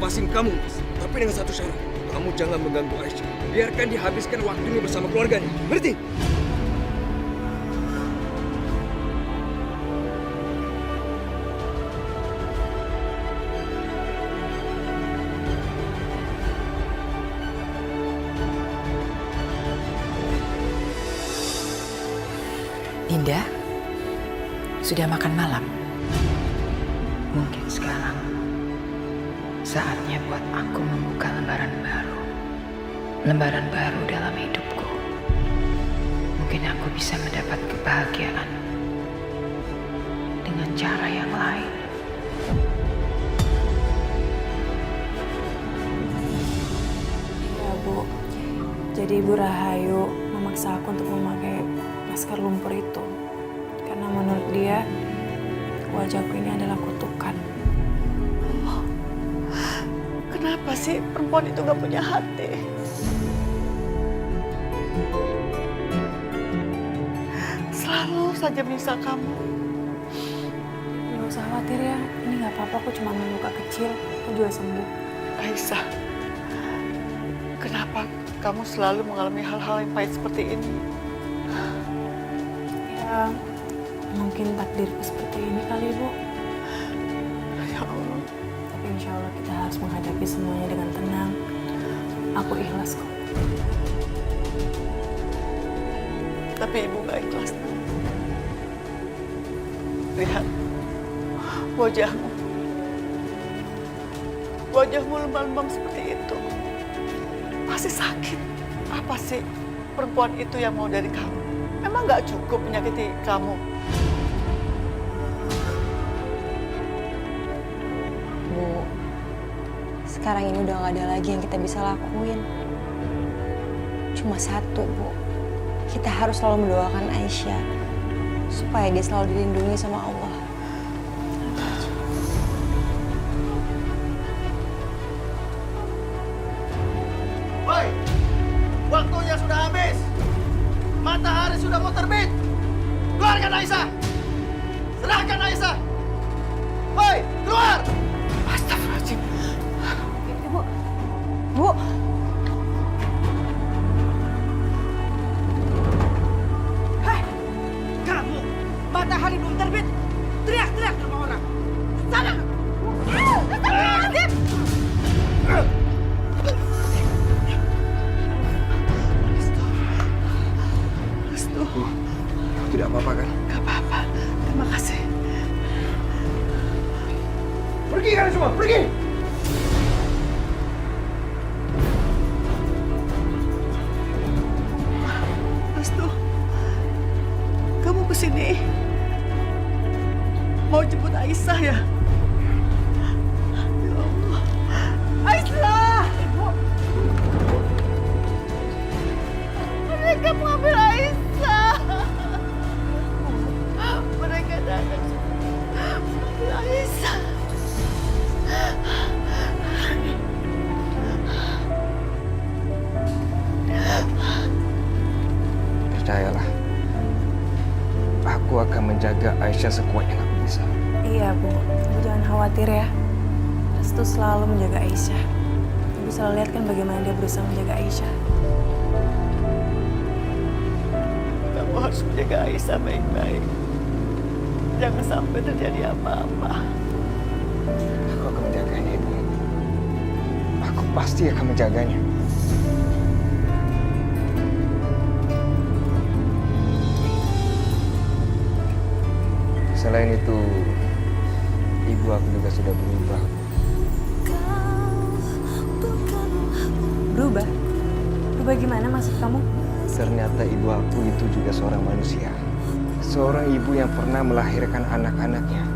lepasin kamu, Mas. Tapi dengan satu syarat. Kamu jangan mengganggu Aisyah. Biarkan dia habiskan waktunya bersama keluarganya. Berarti? Dinda, sudah makan malam? Mungkin sekarang saatnya buat aku membuka lembaran baru. Lembaran baru dalam hidupku. Mungkin aku bisa mendapat kebahagiaan dengan cara yang lain. Ya, Bu. Jadi Ibu Rahayu memaksa aku untuk memakai masker lumpur itu. Karena menurut dia, wajahku ini adalah kutukan. Kenapa sih perempuan itu gak punya hati? Selalu saja menyiksa kamu. Gak usah khawatir ya, ini gak apa-apa, aku cuma luka kecil, aku juga sembuh. Aisyah, kenapa kamu selalu mengalami hal-hal yang pahit seperti ini? Ya, mungkin takdirku seperti ini kali, Bu. Ya Allah. Tapi insya Allah kita harus menghadapi semuanya dengan tenang. Aku ikhlas kok. Tapi ibu gak ikhlas. Lihat wajahmu. Wajahmu lembam-lembam seperti itu. Pasti sakit. Apa sih perempuan itu yang mau dari kamu? Emang gak cukup menyakiti kamu? Bu, sekarang ini udah gak ada lagi yang kita bisa lakuin. Cuma satu, Bu. Kita harus selalu mendoakan Aisyah supaya dia selalu dilindungi sama Allah. Woi, waktunya sudah habis. Matahari sudah mau terbit. Keluarkan Aisyah. Serahkan Aisyah. Woi, keluar. Astagfirullahaladzim. Bu, Bu. Kamu, matahari belum terbit. Teriak-teriak sama orang. Sana. Tidak apa-apa kan? Gak apa-apa. Terima kasih. Pergi kalian semua, pergi! Restu, kamu kesini mau jemput Aisyah ya? Ya Allah. Aisyah! Ibu. Mereka mengambil Aisyah. Mereka datang mengambil Aisyah. Percayalah, aku akan menjaga Aisyah sekuat yang aku bisa. Iya, Bu. Ibu jangan khawatir ya. Restu selalu menjaga Aisyah. Ibu selalu lihat kan bagaimana dia berusaha menjaga Aisyah. Kamu harus menjaga Aisyah baik-baik. Jangan sampai terjadi apa-apa. Aku akan menjaganya, Ibu. Aku pasti akan menjaganya. Selain itu, ibu aku juga sudah berubah. Berubah? Berubah gimana maksud kamu? Ternyata ibu aku itu juga seorang manusia. Seorang ibu yang pernah melahirkan anak-anaknya.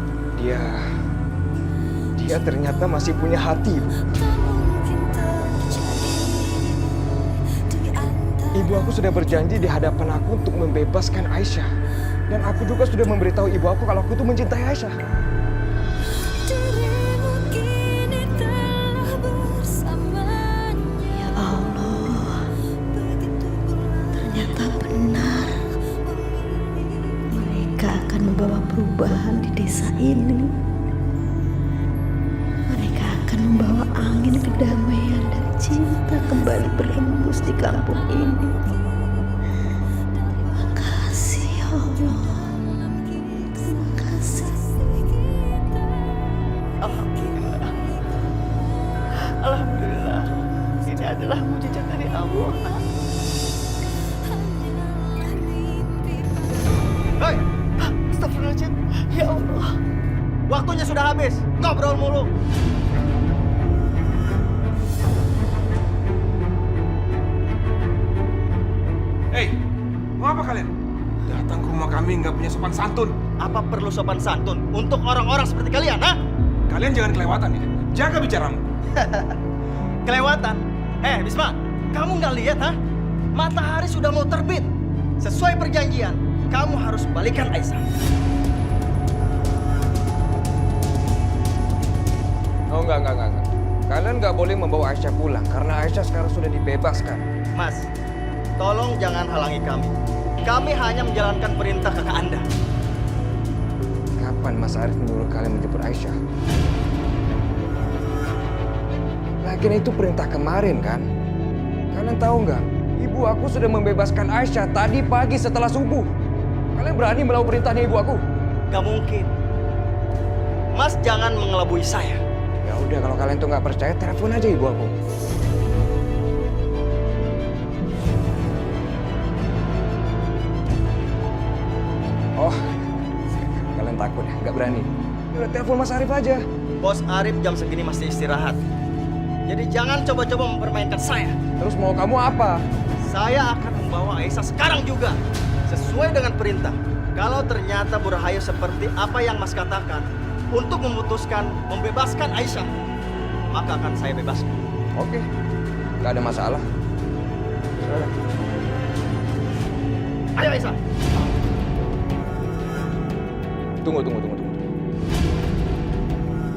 Dia ternyata masih punya hati, Ibu. Ibu aku sudah berjanji di hadapan aku untuk membebaskan Aisyah. Dan aku juga sudah memberitahu ibu aku kalau aku itu mencintai Aisyah. Ya Allah, ternyata benar. Mereka akan membawa perubahan di desa ini. Mereka akan membawa angin cinta kembali berhembus di kampung ini. Terima kasih ya Allah. Terima kasih. Alhamdulillah. Alhamdulillah. Ini adalah mujizat dari Allah. Nak. Hei, Astagfirullahaladzim. Ya Allah. waktunya sudah habis. Ngobrol mulu. Hei, mau apa kalian? Datang ke rumah kami nggak punya sopan santun. Apa perlu sopan santun untuk orang-orang seperti kalian, ha? Kalian jangan kelewatan ya. Jaga bicaramu. Kelewatan. Bisma, kamu nggak lihat, ha? Matahari sudah mau terbit. Sesuai perjanjian, kamu harus balikan Aisyah. Oh, enggak. Kalian nggak boleh membawa Aisyah pulang karena Aisyah sekarang sudah dibebaskan. Mas, tolong jangan halangi kami. Kami hanya menjalankan perintah kakak Anda. Kapan Mas Arif menyuruh kalian menjemput Aisyah? Lagian itu perintah kemarin kan? Kalian tahu nggak? Ibu aku sudah membebaskan Aisyah tadi pagi setelah subuh. Kalian berani melawan perintahnya ibu aku? Gak mungkin. Mas jangan mengelabui saya. Ya udah, kalau kalian tuh nggak percaya, telepon aja ibu aku. Oh, kalian takut ya? Nggak berani? Udah telepon Mas Arif aja. Bos Arif jam segini masih istirahat. Jadi jangan coba-coba mempermainkan saya. Terus mau kamu apa? Saya akan membawa Aisyah sekarang juga. Sesuai dengan perintah. Kalau ternyata Bu Rahayu seperti apa yang Mas katakan, untuk memutuskan membebaskan Aisyah, maka akan saya bebaskan. Oke, nggak ada masalah. Silakan. Ayo Aisyah. Tunggu.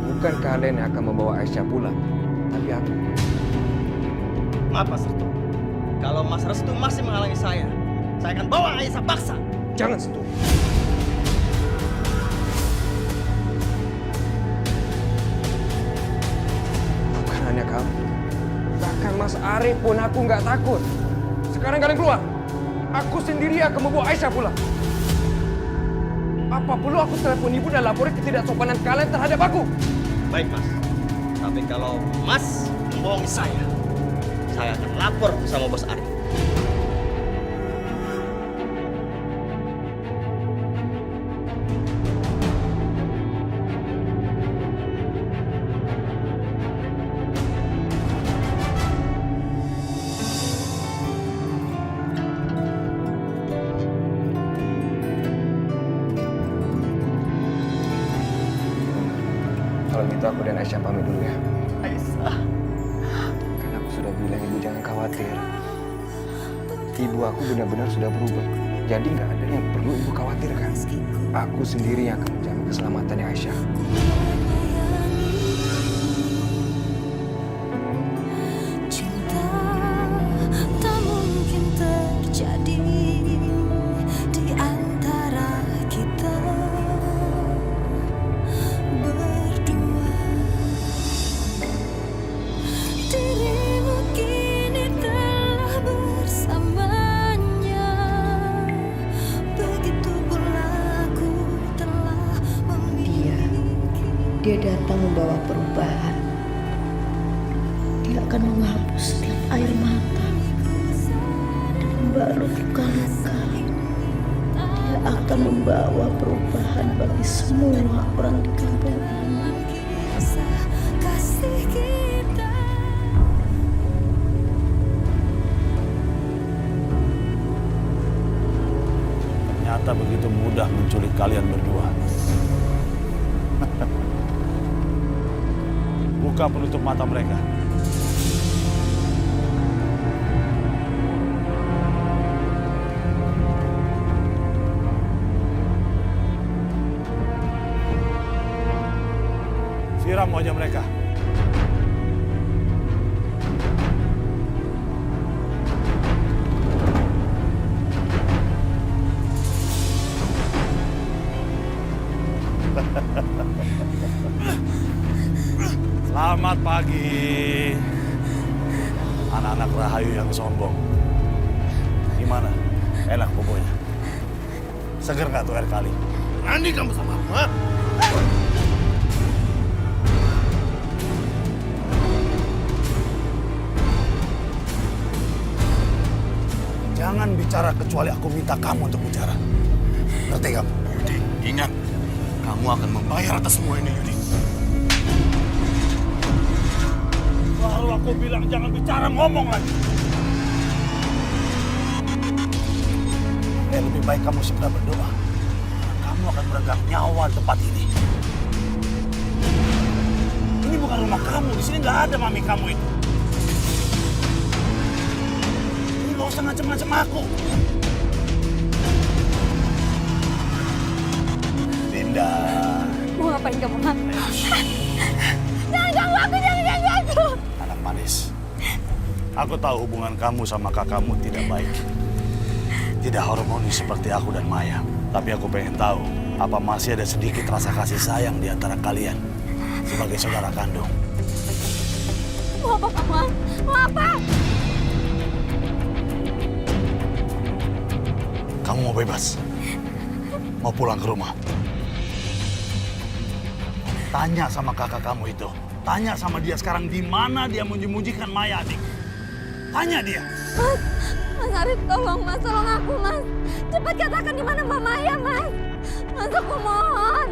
Bukan kalian yang akan membawa Aisyah pulang, tapi aku. Maaf Mas Restu. Kalau Mas Restu masih menghalangi saya akan bawa Aisyah paksa. Jangan sentuh. Bukan hanya kamu. Bahkan Mas Arif pun aku nggak takut. Sekarang kalian keluar. Aku sendiri akan membawa Aisyah pulang. Apa perlu aku telepon ibu dan laporin ketidaksopanan kalian terhadap aku? Baik Mas. Tapi kalau Mas membohongi saya akan lapor sama Bos Arif. Kalau gitu aku dan Aisyah pamit dulu ya. Aisyah. Karena aku sudah bilang ibu jangan khawatir. Ibu aku benar-benar sudah berubah. Jadi nggak ada yang perlu ibu khawatirkan. Aku sendiri yang akan menjamin keselamatannya Aisyah. Cinta tak mungkin terjadi di antara kita berdua. Dirimu kini telah bersamanya. Begitu pula aku telah memiliki. Dia datang membawa perubahan. Dia akan menghapus setiap air mata dan membalut luka-luka. Dia akan membawa perubahan bagi semua orang di kampung ini. Kisah kasih kita. Ternyata begitu mudah menculik kalian berdua. Buka penutup mata mereka. Siram wajah mereka. Selamat pagi. anak-anak Rahayu yang sombong. Gimana? Enak pokoknya. Seger nggak tuh air kali? Berani kamu sama aku, ha? Jangan bicara kecuali aku minta kamu untuk bicara. Ngerti kamu? Yudi, ingat. Kamu akan membayar atas semua ini, Yudi. Lalu aku bilang jangan bicara, ngomong lagi. Lebih baik kamu segera berdoa. Kamu akan meregang nyawa di tempat ini. Ini bukan rumah kamu. Di sini nggak ada mami kamu itu. Ini nggak usah ngacem-ngacem aku. Dinda. Mau ngapain kamu, Mak? Jangan ganggu aku, jangan ganggu aku. Anak manis. Aku tahu hubungan kamu sama kakakmu tidak baik. Tidak harmoni seperti aku dan Maya. Tapi aku pengen tahu, apa masih ada sedikit rasa kasih sayang di antara kalian sebagai saudara kandung? Mau apa kamu? Mau apa? Kamu mau bebas? Mau pulang ke rumah? Tanya sama kakak kamu itu. Tanya sama dia sekarang di mana dia menyembunyikan Maya, adik. Tanya dia. Mas Arif, tolong Mas, tolong aku Mas. Cepat katakan di mana Mbak Maya, Mas. Mas, aku mohon.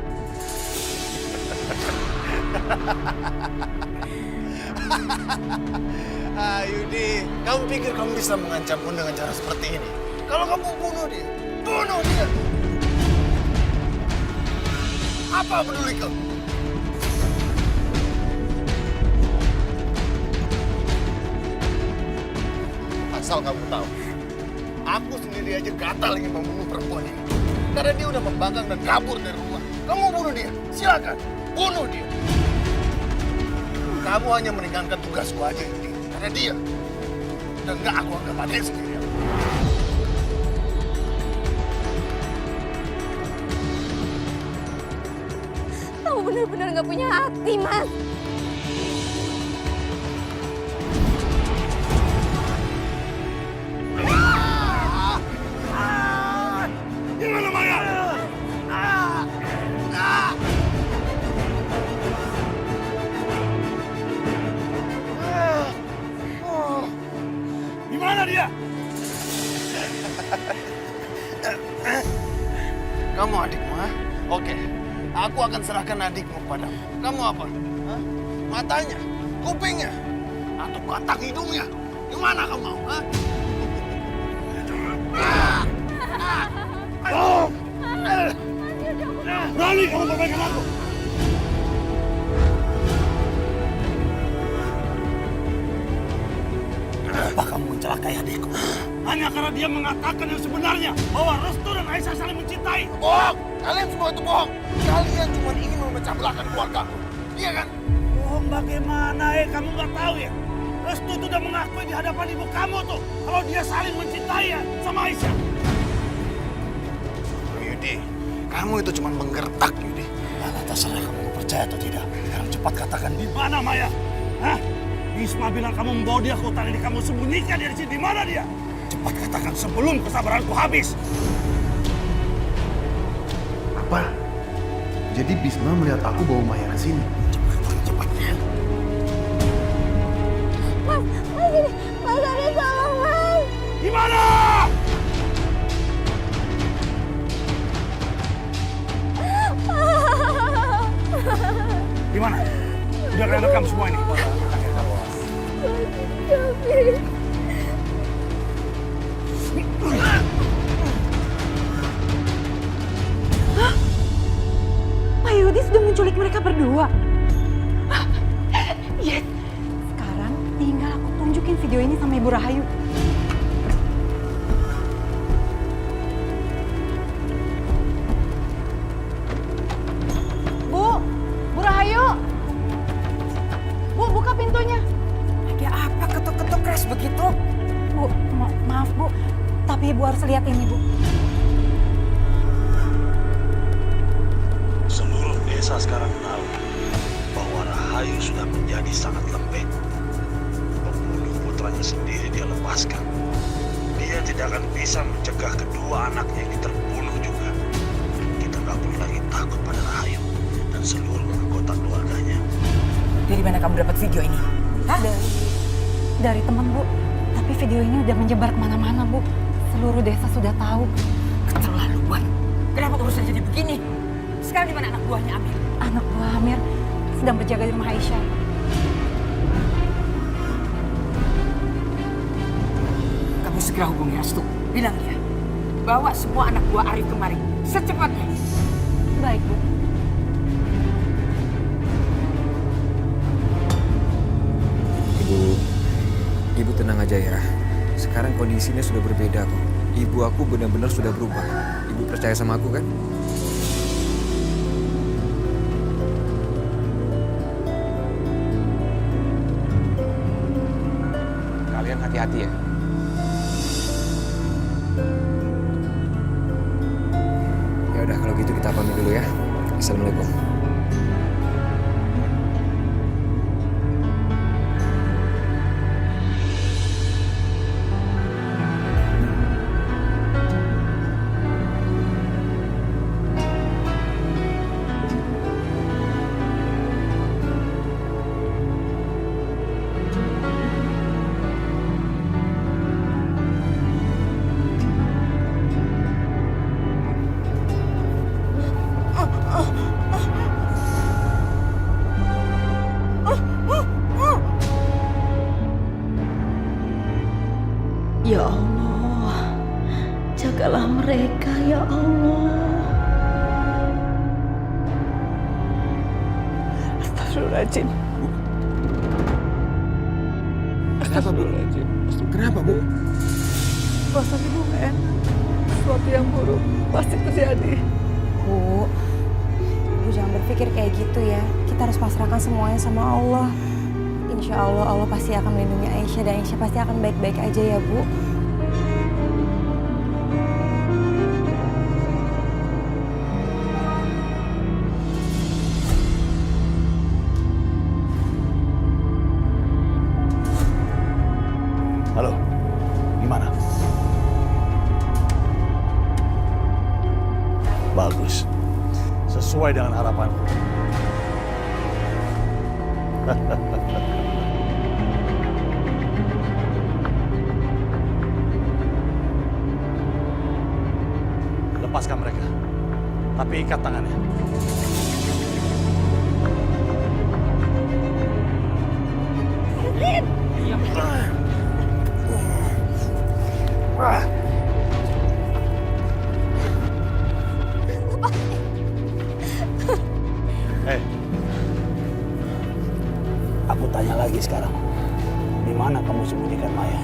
Yudi, kamu pikir kamu bisa mengancamku dengan cara seperti ini? Kalau kamu bunuh dia. Apa peduli kamu? Asal kamu tahu, aku sendiri aja gatal ingin membunuh perempuan ini. Karena dia udah membangkang dan kabur dari rumah. Kamu bunuh dia, silakan, bunuh dia. Kamu hanya meringankan tugasku aja ini. Karena dia, dan nggak aku anggap adik sendiri. Kamu benar-benar nggak punya hati, Mas. Gimana Maya? Gimana dia? Kamu adikmu, ha? Oke, aku akan serahkan adikmu padamu. Kamu apa? Hah? Matanya? Kupingnya? Atau batang hidungnya? Gimana kamu mau, ha? Berani kamu perbaikan aku? Kenapa kamu mencelakai adikku? Hanya karena dia mengatakan yang sebenarnya bahwa Restu dan Aisyah saling mencintai. Bohong! Kalian semua itu bohong! Kalian cuma ingin memecah belahkan keluarga. Iya kan? Bohong bagaimana, kamu nggak tahu ya? Restu itu udah mengakui di hadapan ibu kamu tuh kalau dia saling mencintai ya sama Aisyah. Yudi, kamu itu cuma menggertak, Yudi. Nah, terserah kamu mau percaya atau tidak. Sekarang cepat katakan di mana Maya? Hah? Bisma bilang kamu membawa dia ke hutan ini, kamu sembunyikan dia di sini. Di mana dia? Cepat katakan sebelum kesabaranku habis. Apa? Jadi Bisma melihat aku bawa Maya ke sini. Cepat. Mas Arif, tolong Mas. Di mana? Di mana? Udah kalian rekam semua ini. Pak Yudi sudah menculik mereka berdua. Yes. Sekarang tinggal aku tunjukin video ini sama Ibu Rahayu. Bu Rahayu. Bu, buka pintunya. Ada apa ketuk-ketuk keras begitu? Bu, maaf Bu. Tapi Ibu harus lihat ini, Bu. Seluruh desa sekarang tahu bahwa Rahayu sudah menjadi sangat lembek. Pembunuh putranya sendiri. lepaskan. Dia tidak akan bisa mencegah kedua anaknya ini terbunuh juga. Kita nggak perlu lagi takut pada Rahayu dan seluruh anggota keluarganya. Dari mana kamu dapat video ini? Hah? Dari temen, Bu. Tapi video ini udah menyebar kemana-mana, Bu. Seluruh desa sudah tahu. Keterlaluan. Kenapa urusan jadi begini? Sekarang di mana anak buahnya Amir? Anak buah Amir sedang berjaga di rumah Aisyah. Kamu segera hubungi Restu. Bilang dia. Bawa semua anak buah Arif kemari. Secepatnya. Baik, Bu. Ibu tenang aja ya. Sekarang kondisinya sudah berbeda kok. Ibu aku benar-benar sudah berubah. Ibu percaya sama aku kan? Kalian hati-hati ya. Ya udah kalau gitu kita pamit dulu ya. Assalamualaikum. Ya Allah, jagalah mereka ya Allah. Astagfirullahaladzim. Kenapa, Bu? Kenapa, Bu? Perasaan ibu gak enak. Sesuatu yang buruk pasti terjadi. Bu, Ibu jangan berpikir kayak gitu ya. Kita harus pasrahkan semuanya sama Allah. Insya Allah, Allah pasti akan melindungi Aisyah dan Aisyah pasti akan baik-baik aja ya, Bu. Halo, gimana? Bagus, sesuai dengan harapanku. Lepaskan mereka, tapi ikat tangannya. Hei, aku tanya lagi sekarang, di mana kamu sembunyikan Maya?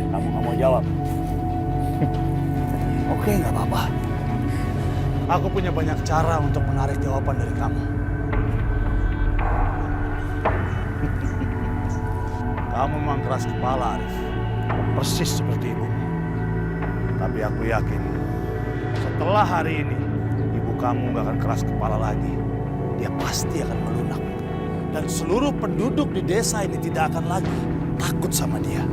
Kamu nggak mau jawab? Oke, nggak apa-apa. Aku punya banyak cara untuk menarik jawaban dari kamu. Kamu memang keras kepala, Arif. Persis seperti ibu. Tapi aku yakin, setelah hari ini, ibu kamu gak akan keras kepala lagi. Dia pasti akan melunak. Dan seluruh penduduk di desa ini tidak akan lagi takut sama dia.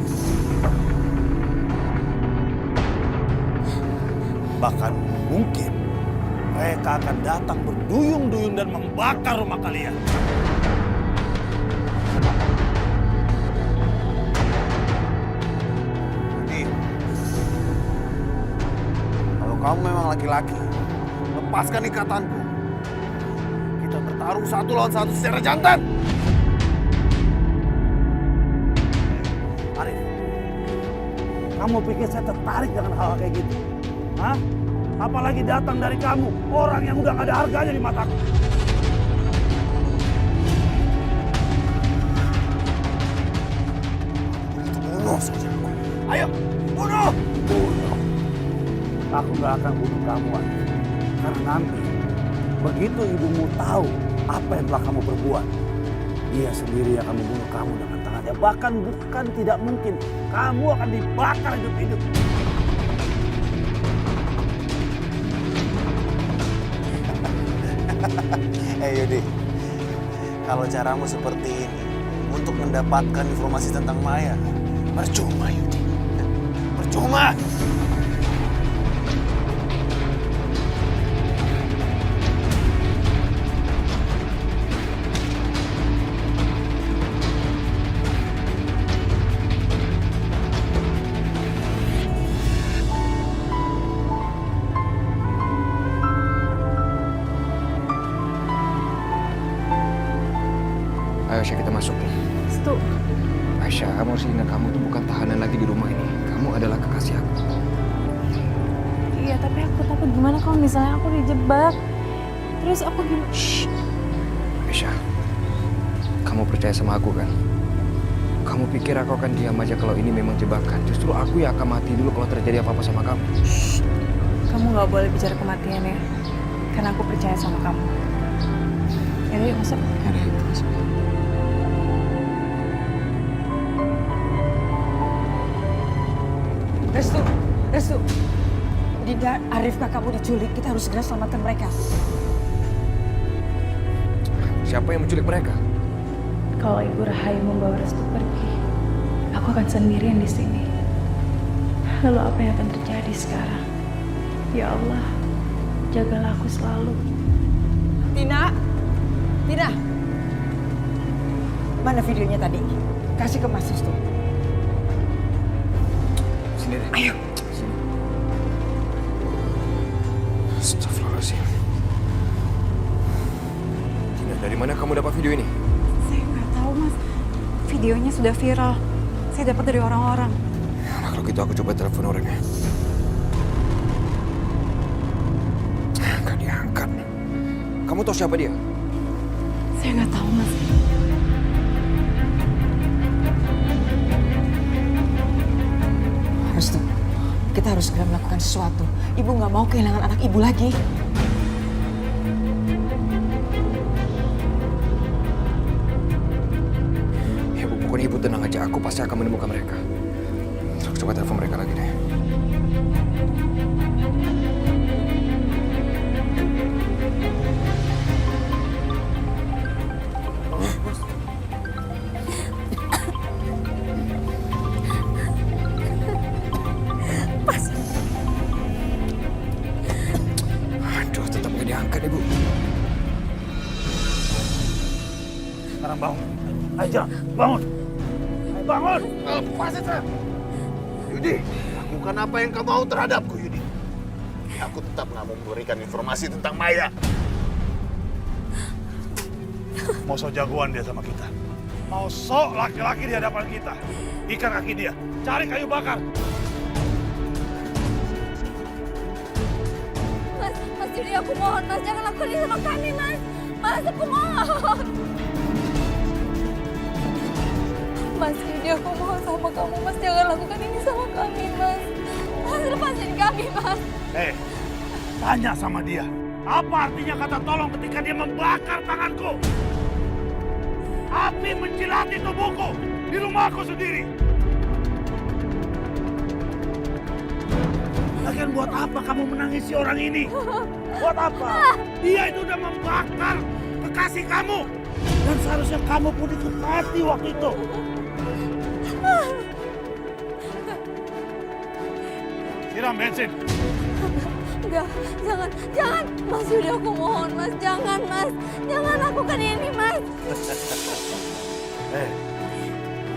Bahkan mungkin mereka akan datang berduyun-duyun dan membakar rumah kalian. Kamu memang laki-laki. Lepaskan ikatanku. Kita bertarung satu lawan satu secara jantan. Arif, kamu pikir saya tertarik dengan hal kayak gitu? Hah? Apalagi datang dari kamu, orang yang udah gak ada harganya di mataku. Bunuh saja aku. Ayo, bunuh! Bunuh. Aku gak akan bunuh kamu, Arif. Karena nanti, begitu ibumu tahu apa yang telah kamu perbuat, dia sendiri akan membunuh kamu dengan tangannya. Bahkan bukan tidak mungkin, kamu akan dibakar hidup-hidup. Yudi, Kalau caramu seperti ini untuk mendapatkan informasi tentang Maya, percuma Yudi. Percuma. Ayo Aisyah, kita masuk. Restu. Aisyah, kamu harus ingat kamu tuh bukan tahanan lagi di rumah ini. Kamu adalah kekasih aku. Iya, tapi aku takut gimana kalau misalnya aku dijebak. Terus aku gimana? Shh. Aisyah, kamu percaya sama aku kan? Kamu pikir aku akan diam aja kalau ini memang jebakan? Justru aku yang akan mati dulu kalau terjadi apa-apa sama kamu. Shh. Kamu nggak boleh bicara kematian ya. Karena aku percaya sama kamu. Yaudah, yuk masuk. Yaudah, yuk masuk. Restu, Dinda, Arif kakakmu diculik. Kita harus segera selamatkan mereka. Siapa yang menculik mereka? Kalau Ibu Rahayu membawa Restu pergi, aku akan sendirian di sini. Lalu apa yang akan terjadi sekarang? Ya Allah, jagalah aku selalu. Tina, mana videonya tadi? Kasih ke Mas Restu. Sini deh. Ayo. Sini. Astagfirullahaladzim. Tina, dari mana kamu dapat video ini? Saya nggak tahu, Mas. Videonya sudah viral. Saya dapat dari orang-orang. Nah, kalau gitu aku coba telepon orangnya. Nggak diangkat. Kamu tahu siapa dia? Saya nggak tahu, Mas. Restu, kita harus segera melakukan sesuatu. Ibu nggak mau kehilangan anak ibu lagi. Ya Bu, pokoknya Ibu tenang aja. Aku pasti akan menemukan mereka. Aku coba telepon mereka lagi deh. Aduh, tetap nggak diangkat Ibu. Sekarang bangun. Ayo, bangun. Ayo, bangun. Lepasin saya. Yudi, lakukan apa yang kau mau terhadapku, Yudi. Aku tetap nggak mau memberikan informasi tentang Maya. Mau sok jagoan dia sama kita. Mau sok laki-laki di hadapan kita. Ikat kaki dia. Cari kayu bakar. Mas Yudi, aku mohon, Mas, jangan lakukan ini sama kami, Mas. Mas, aku mohon. Mas Yudi, aku mohon sama kamu, Mas, jangan lakukan ini sama kami, Mas. Mas, lepasin kami, Mas. Tanya sama dia. Apa artinya kata tolong ketika dia membakar tanganku? Api menjilati tubuhku di rumahku sendiri. Lagian buat apa kamu menangisi orang ini? Buat apa? Dia itu udah membakar kekasih kamu. Dan seharusnya kamu pun ikut mati waktu itu. Siram bensin. Enggak, jangan. Mas Yudi, aku mohon, Mas. Jangan, Mas. Jangan lakukan ini, Mas.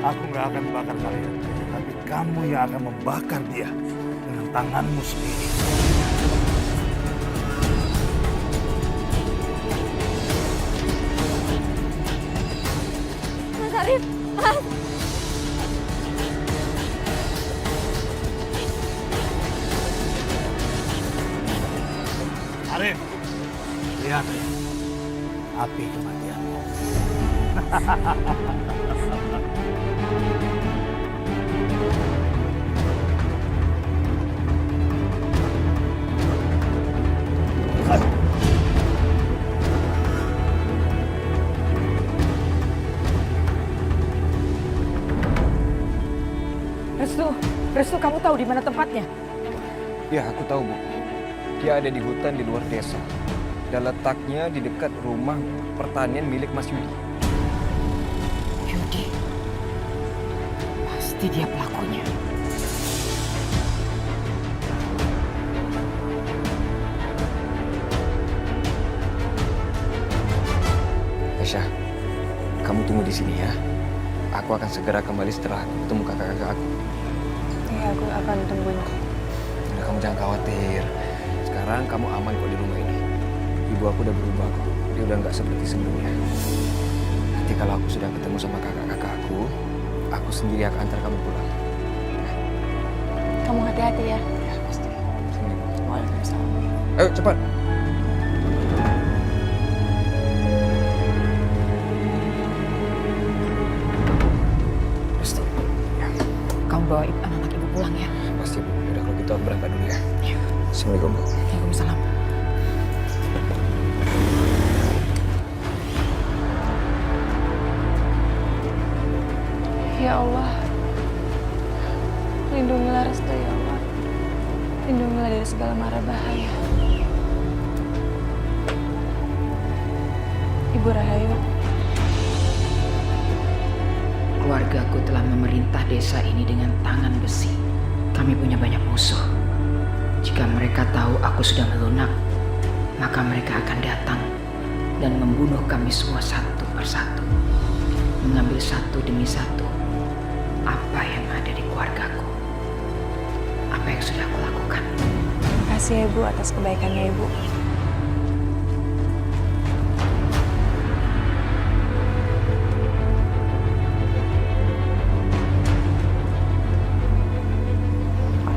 Aku nggak akan membakar kalian. Tapi kamu yang akan membakar dia dengan tanganmu sendiri. Mas Arif, Mas. Arif, lihat api kematianmu. Restu, kamu tahu di mana tempatnya? Ya, aku tahu, Bu. Dia ada di hutan di luar desa. Dan letaknya di dekat rumah pertanian milik Mas Yudi. Pasti dia pelakunya. Aisyah, kamu tunggu di sini ya. Aku akan segera kembali setelah ketemu kakak-kakak aku. Iya, aku akan tungguin. Udah, kamu jangan khawatir. Sekarang kamu aman kok di rumah ini. Ibu aku udah berubah kok. Dia udah nggak seperti sebelumnya. Nanti kalau aku sudah ketemu sama kakak-kakak aku sendiri akan antar kamu pulang. Kamu hati-hati ya. Ya, pasti. Waalaikumsalam. Ayo, cepat. Pasti. Ya, Kamu bawa anak-anak ibu pulang ya. pasti Bu. Udah kalau gitu aku berangkat dulu ya. Assalamualaikum Bu. Waalaikumsalam. Ya Allah, lindungilah Restu ya Allah. Lindungilah dari segala mara bahaya. Ibu Rahayu, Keluargaku telah memerintah desa ini dengan tangan besi. Kami punya banyak musuh. Jika mereka tahu aku sudah melunak, maka mereka akan datang dan membunuh kami semua satu persatu. Mengambil satu demi satu apa yang ada di keluargaku. Apa yang sudah aku lakukan. terima kasih ya Ibu atas kebaikannya Ibu.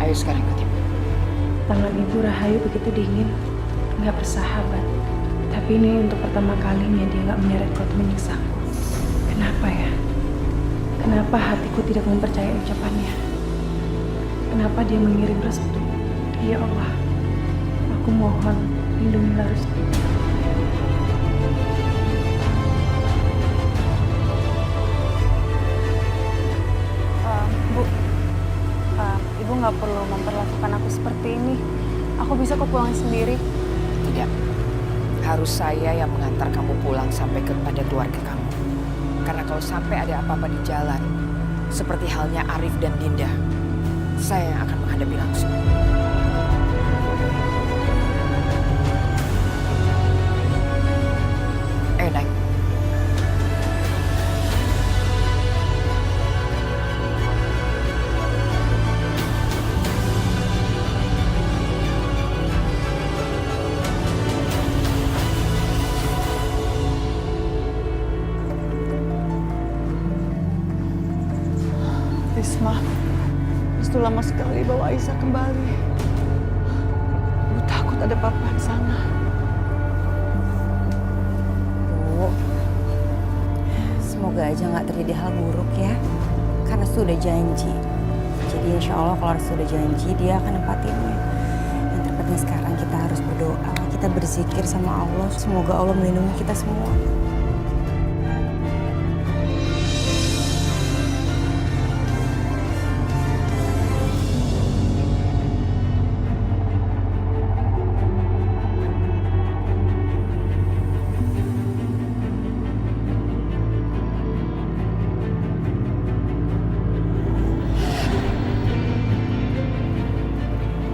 Ayo sekarang ikut ibu. Tangan Ibu Rahayu begitu dingin, nggak bersahabat. Tapi ini untuk pertama kalinya dia nggak menyeret kuat menyiksaku. Kenapa ya? Kenapa hatiku tidak mempercayai ucapannya? Kenapa dia mengirim restu? Ya Allah, aku mohon lindungilah Restu. Bu, Ibu nggak perlu memperlakukan aku seperti ini. Aku bisa kok pulang sendiri. Tidak. Harus saya yang mengantar kamu pulang sampai kepada keluarga kamu. Karena kalau sampai ada apa-apa di jalan, seperti halnya Arif dan Dinda, saya yang akan menghadapi langsung. Naik. Risma, Restu lama sekali bawa Aisyah kembali. Ibu takut ada papa di sana. Bu, semoga aja nggak terjadi hal buruk ya. Karena sudah janji. Jadi insya Allah kalau sudah janji dia akan nempatinnya. Yang terpenting sekarang kita harus berdoa. Kita berzikir sama Allah. Semoga Allah melindungi kita semua.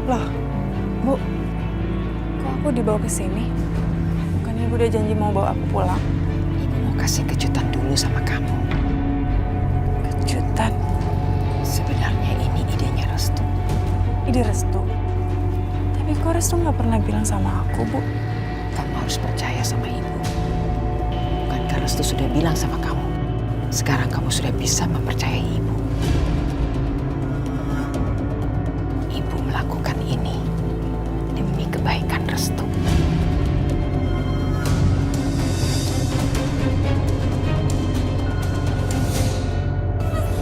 Loh, Bu, kok aku dibawa ke sini? Bukannya Ibu udah janji mau bawa aku pulang? Ibu mau kasih kejutan dulu sama kamu. Kejutan? Sebenarnya ini idenya Restu. Ide Restu? Tapi kok Restu nggak pernah bilang sama aku, Bu? Kamu harus percaya sama ibu. Bukankah Restu sudah bilang sama kamu? Sekarang kamu sudah bisa mempercayai ibu. Ibu melakukan ini demi kebaikan Restu.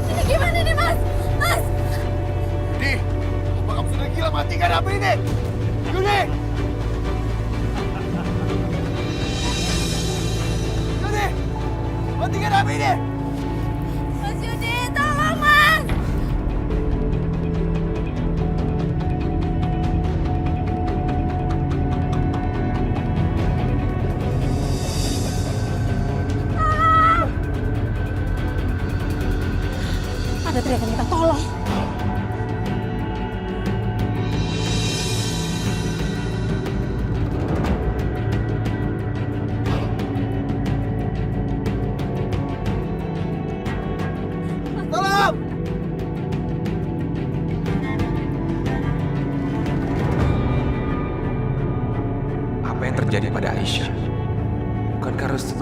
Ini gimana nih, Mas? Mas! Di, apa kamu sudah gila? Matikan api ini! Yudi! Yudi! Matikan api ini! Mas Yudi, tolong, Mas! Ada teriakan kita, tolong.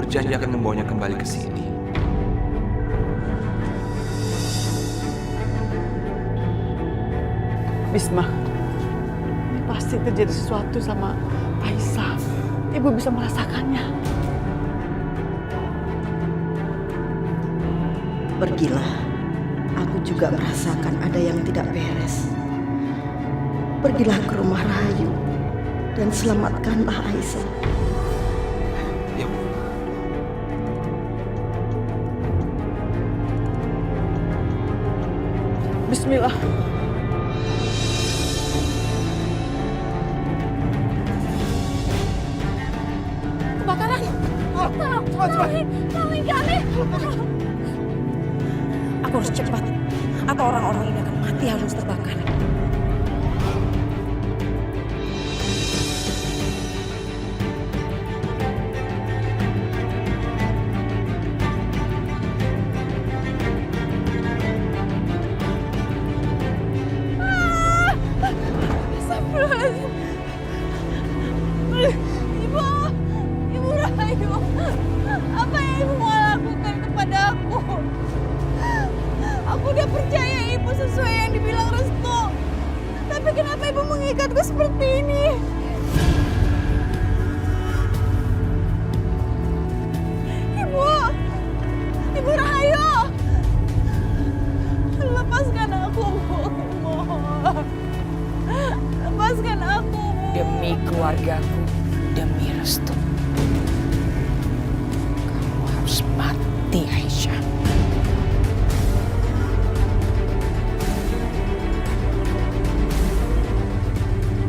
berjanji akan membawanya kembali ke sini. Bisma, ini pasti terjadi sesuatu sama Aisyah. Ibu bisa merasakannya. Pergilah, aku juga merasakan ada yang tidak beres. Pergilah ke rumah Rahayu dan selamatkanlah Aisyah. Ya, Bu. Bismillah. Kebakaran! Tolongin kami! Aku harus cepat, atau orang-orang ini akan mati harus terbakar. Ibu Rahayu, apa yang ibu mau lakukan kepada aku? Aku udah percaya ibu sesuai yang dibilang Restu. Tapi kenapa ibu mengikatku seperti ini? Ibu Rahayu, lepaskan aku, Bu. Mohon. Lepaskan aku, Bu. Demi keluargaku, demi Restu. Kamu harus mati, Aisyah.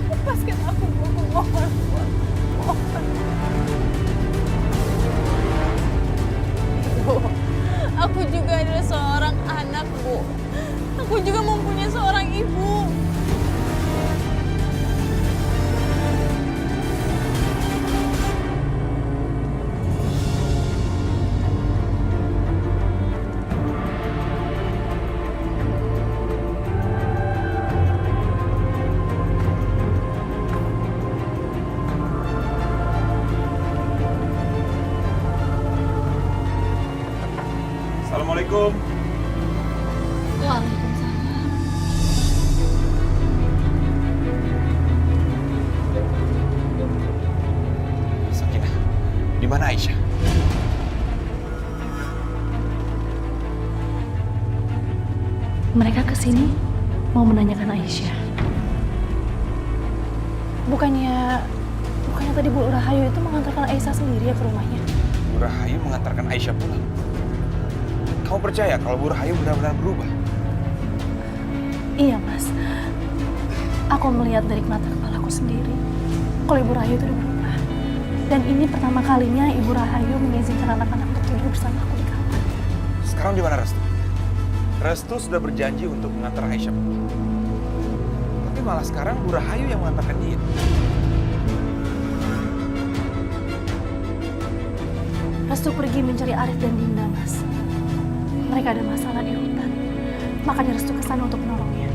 Lepaskan aku, Bu. Mohon, Bu. Mohon. Bu, aku juga adalah seorang anak, Bu. Aku juga mempunyai seorang ibu. Assalamualaikum. Waalaikumsalam. Sakinah, di mana Aisyah? Mereka kesini mau menanyakan Aisyah. Bukannya tadi Bu Rahayu itu mengantarkan Aisyah sendiri ya ke rumahnya? Bu Rahayu mengantarkan Aisyah pulang. Kamu percaya kalau Bu Rahayu benar-benar berubah? Iya, Mas. Aku melihat dari mata kepalaku sendiri kalau Ibu Rahayu itu udah berubah. Dan ini pertama kalinya Ibu Rahayu mengizinkan anak-anak untuk tidur bersama aku di kamar. Sekarang di mana Restu? Restu sudah berjanji untuk mengantar Aisyah pulang. Tapi malah sekarang Bu Rahayu yang mengantarkan dia. Restu pergi mencari Arif dan Dinda, Mas. Mereka ada masalah di hutan. Makanya Restu ke sana untuk menolongnya.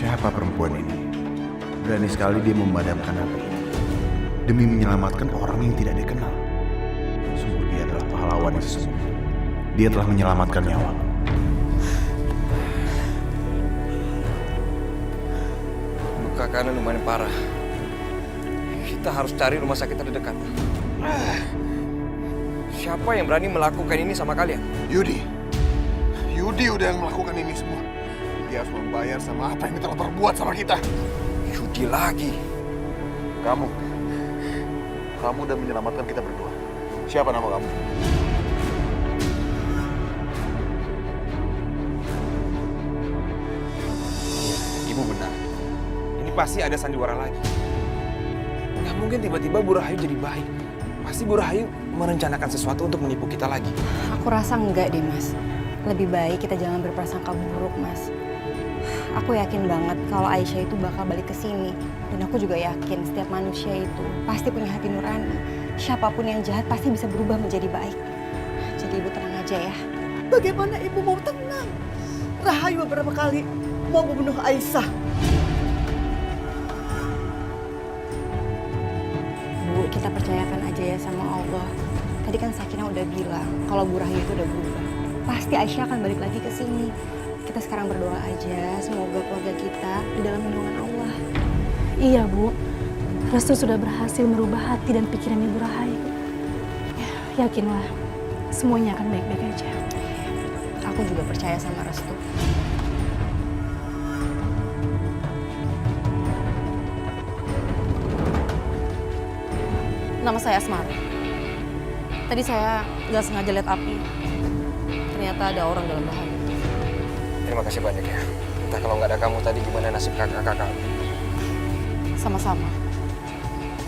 Siapa perempuan ini? Berani sekali dia memadamkan api ini demi menyelamatkan orang yang tidak dikenal. Sungguh dia adalah pahlawan yang sesungguhnya. Dia telah menyelamatkan nyawa. Luka kanan lumayan parah. Kita harus cari rumah sakit terdekat. Siapa yang berani melakukan ini sama kalian? Yudi udah yang melakukan ini semua. Dia harus membayar sama apa yang telah perbuat sama kita. Yudi lagi. Kamu udah menyelamatkan kita berdua. Siapa nama kamu? Ibu benar. Ini pasti ada sandiwara lagi. Nggak mungkin tiba-tiba Bu Rahayu jadi baik. Pasti Bu Rahayu merencanakan sesuatu untuk menipu kita lagi. Aku rasa enggak deh, Mas. Lebih baik kita jangan berprasangka buruk, Mas. Aku yakin banget kalau Aisyah itu bakal balik ke sini. Dan aku juga yakin setiap manusia itu pasti punya hati nurani. Siapapun yang jahat pasti bisa berubah menjadi baik. Jadi ibu tenang aja ya. Bagaimana ibu mau tenang? Rahayu beberapa kali mau membunuh Aisyah. Bu, kita percayakan aja ya sama Allah. Tadi kan Sakinah udah bilang kalau Bu Rahayu itu udah berubah. Pasti Aisyah akan balik lagi ke sini. Kita sekarang berdoa aja, semoga keluarga kita di dalam lindungan Allah. Iya, Bu. Restu sudah berhasil merubah hati dan pikiran Ibu Rahayu. Ya, yakinlah, semuanya akan baik-baik aja. Aku juga percaya sama Restu. Nama saya Asmara. Tadi saya nggak sengaja lihat api. Ternyata ada orang dalam bahaya. Terima kasih banyak ya. Entah kalau nggak ada kamu tadi gimana nasib kakak-kakak. Sama-sama.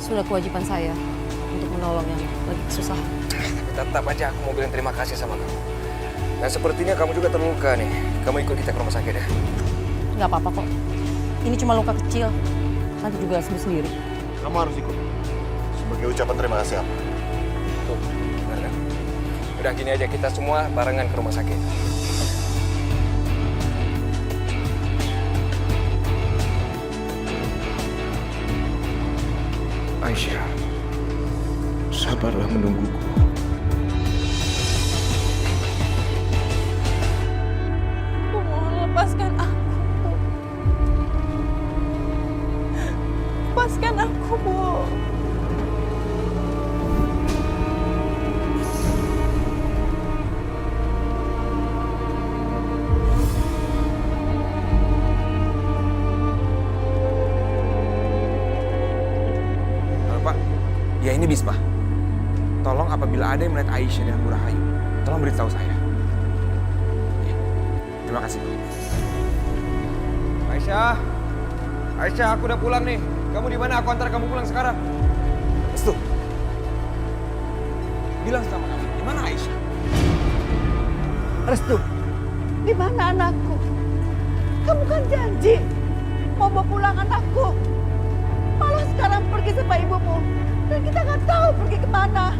Sudah kewajiban saya untuk menolong yang lagi kesusahan. Tapi tetap aja aku mau bilang terima kasih sama kamu. Dan sepertinya kamu juga terluka nih. Kamu ikut kita ke rumah sakit ya? Nggak apa-apa kok. Ini cuma luka kecil. Nanti juga sembuh sendiri. Kamu harus ikut. Sebagai ucapan terima kasih apa? Tuh, benar kan? Udah gini aja, kita semua barengan ke rumah sakit. Aisyah, sabarlah menungguku. Aku mohon lepaskan aku. Lepaskan aku, Bu. Ya ini Bisma. Tolong apabila ada yang melihat Aisyah dan Bu Rahayu, tolong beritahu saya. Ya, terima kasih. Aisyah, Aisyah, aku udah pulang nih. Kamu di mana? Aku antar kamu pulang sekarang. Restu, bilang sama kamu, di mana Aisyah? Restu, di mana anakku? Kamu kan janji mau bawa pulang anakku. Malah sekarang pergi sama ibumu. Dan kita nggak tahu pergi kemana.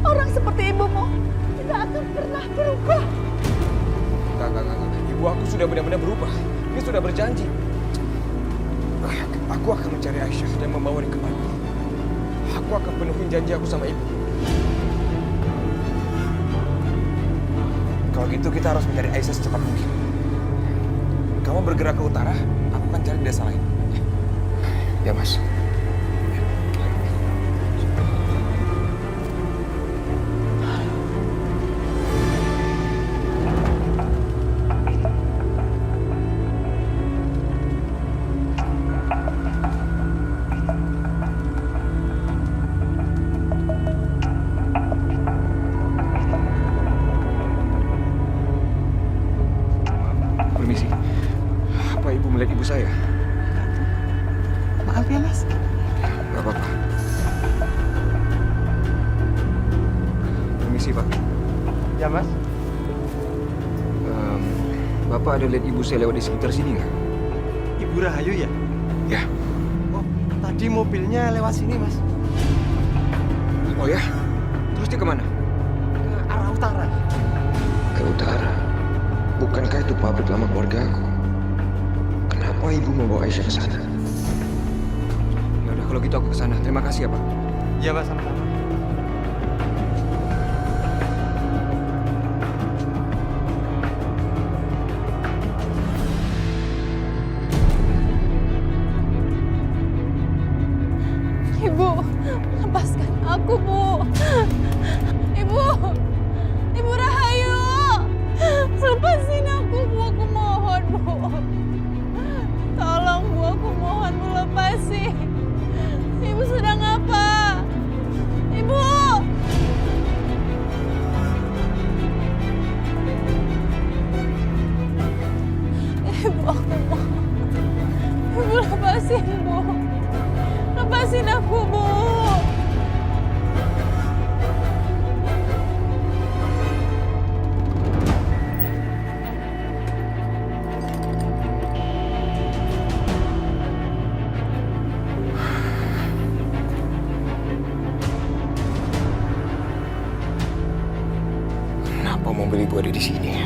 Orang seperti ibumu tidak akan pernah berubah. Enggak. Ibu aku sudah benar-benar berubah. Dia sudah berjanji. Aku akan mencari Aisyah dan membawanya kembali. Aku akan penuhi janji aku sama ibu. Kalau gitu kita harus mencari Aisyah secepat mungkin. Kamu bergerak ke utara, aku akan cari desa lain. Ya, Mas. Permisi. Apa ibu melihat ibu saya? Maaf ya, Mas. Gak apa-apa. Permisi, Pak. Ya, Mas. Bapak ada lihat ibu saya lewat di sekitar sini nggak? Ibu Rahayu ya? Ya. Oh, tadi mobilnya lewat sini, Mas. Oh ya? Terus dia kemana? Ke arah utara. Ke utara? Bukankah itu pabrik lama keluarga aku? Kenapa ibu membawa Aisyah ke sana? Ya udah, kalau gitu aku ke sana. Terima kasih ya, Pak. Iya, Mas, sama-sama. Ibu, lepaskan aku, Bu. Ibu, Ibu Rahayu, lepasin aku, Bu. Aku mohon, Bu. Tolong, Bu. Aku mohon, Bu, lepasin. Ibu sedang apa? Ibu! mobil ibu ada di sini?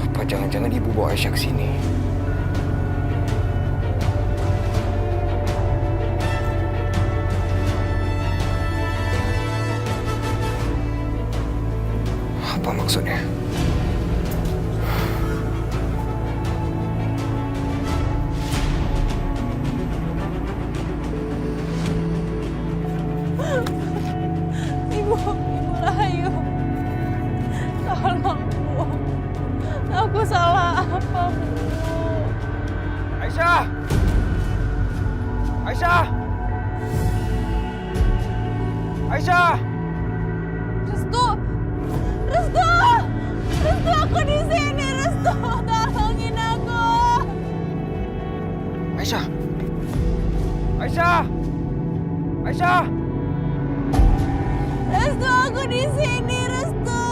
Apa jangan-jangan ibu bawa Aisyah ke sini? Apa maksudnya? Ibu Rahayu. Tolong, Bu. Aku salah apa, Bu? Aisyah! Aisyah! Aisyah! Restu! Restu! Restu, aku di sini, Restu. Tolongin aku. Aisyah! Aisyah! Aisyah! Restu, aku di sini, Restu.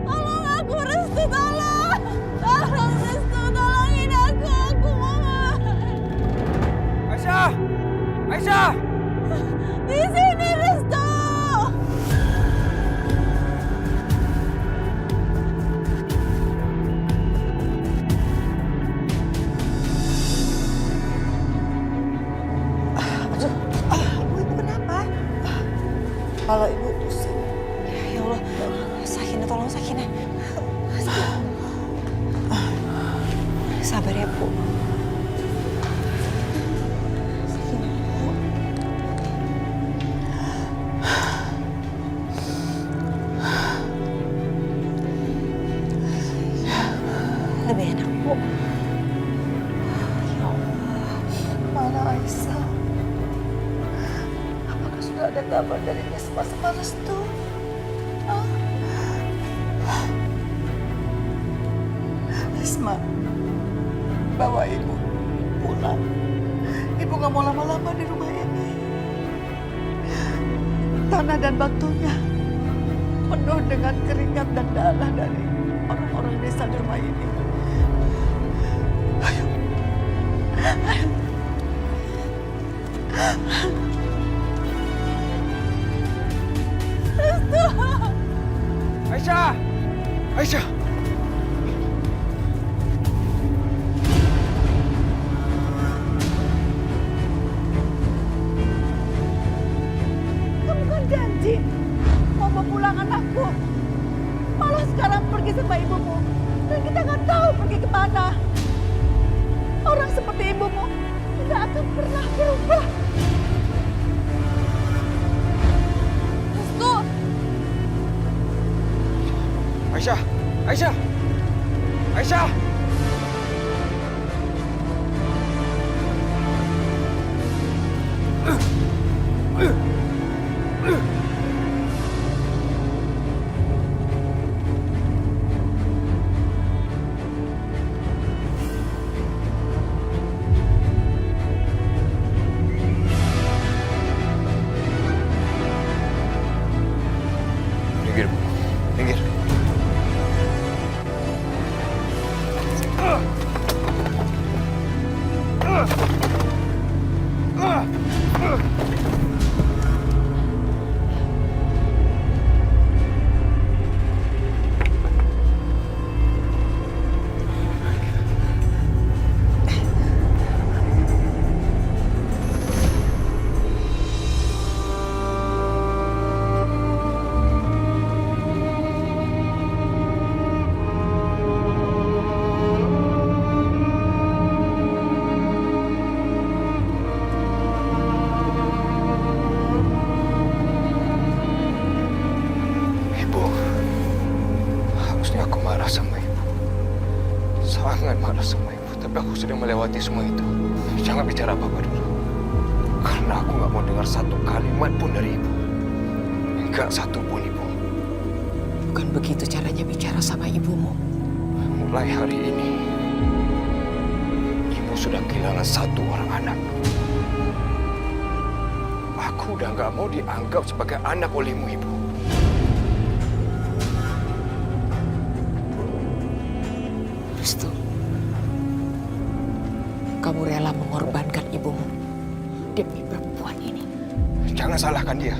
Tolong aku, Restu, tolong. Tolong, Restu, tolongin aku mohon. Aisyah! Aisyah! Di sini, Restu. Ibu kenapa? Kepala ibu pusing. Ya Allah, Sakinah, tolong Sakinah. Sabar ya, Bu. Sakinah, Bu. Lebih enak, Bu. Ya Allah. Mana Aisyah? Apakah sudah ada kabar dari Nisma sama Restu? Nisma, bawa ibu pulang. Ibu nggak mau lama-lama di rumah ini. Tanah dan batunya penuh dengan keringat dan darah dari orang-orang desa di rumah ini. Ayo, ayo. Aisyah! Aisyah! Kamu kan janji mau bawa pulang anakku. Malah sekarang pergi sama ibumu. Dan kita nggak tahu pergi kemana. Orang seperti ibumu tidak akan pernah berubah. Restu. Aisyah! Aisyah! Aisyah! Minggir, Bu. Minggir. Sangat marah sama ibu, tapi aku sudah melewati semua itu. Jangan bicara apa-apa dulu. Karena aku nggak mau dengar satu kalimat pun dari ibu. Enggak satu pun, Ibu. Bukan begitu caranya bicara sama ibumu. Mulai hari ini, ibu sudah kehilangan satu orang anak. Aku udah nggak mau dianggap sebagai anak olehmu, Ibu. Restu, kamu rela mengorbankan ibumu demi perempuan ini. Jangan nggak salahkan dia.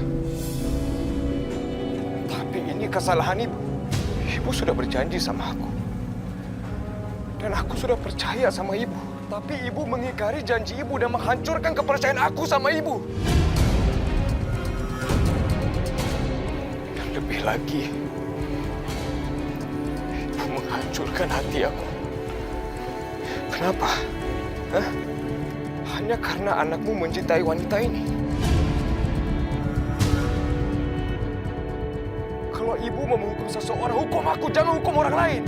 Tapi ini kesalahan ibu. Ibu sudah berjanji sama aku. Dan aku sudah percaya sama ibu. Tapi ibu mengingkari janji ibu dan menghancurkan kepercayaan aku sama ibu. Dan lebih lagi, ibu menghancurkan hati aku. Kenapa? Hah? Hanya karena anakmu mencintai wanita ini. Kalau ibu mau menghukum seseorang, hukum aku, jangan hukum orang lain.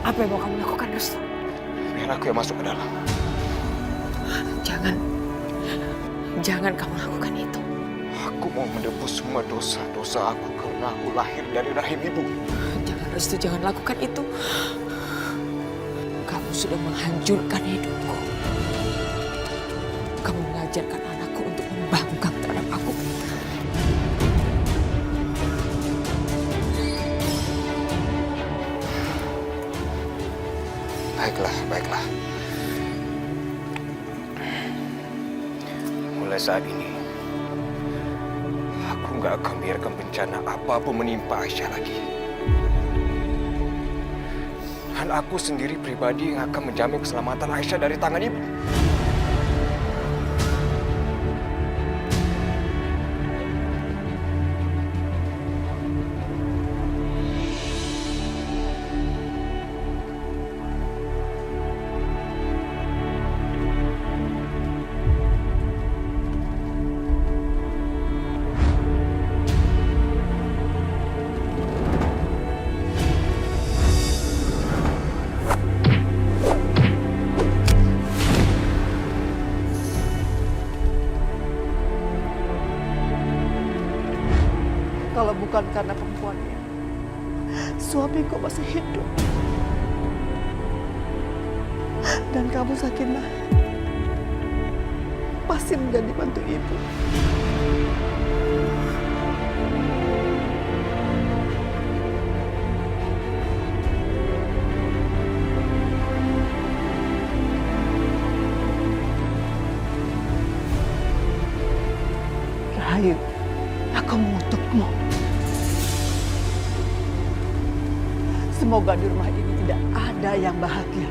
Apa yang mau kamu lakukan, Restu? Biar aku yang masuk ke dalam. Jangan. Jangan kamu lakukan itu. Aku mau menebus semua dosa-dosa aku karena aku lahir dari rahim ibu. Jangan, Restu, jangan lakukan itu. Kamu sudah menghancurkan hidupku. Kamu mengajarkan anakku untuk membangkang terhadap aku. Baiklah, baiklah. Mulai saat ini, aku nggak akan biarkan bencana apapun menimpa Aisyah lagi. Dan aku sendiri pribadi yang akan menjamin keselamatan Aisyah dari tangan ibu. Kalau bukan karena perempuannya, suamiku masih hidup. Dan kamu, Sakinah, pasti menjadi bantu ibu. Rahayu, aku mengutukmu. Semoga di rumah ini tidak ada yang bahagia.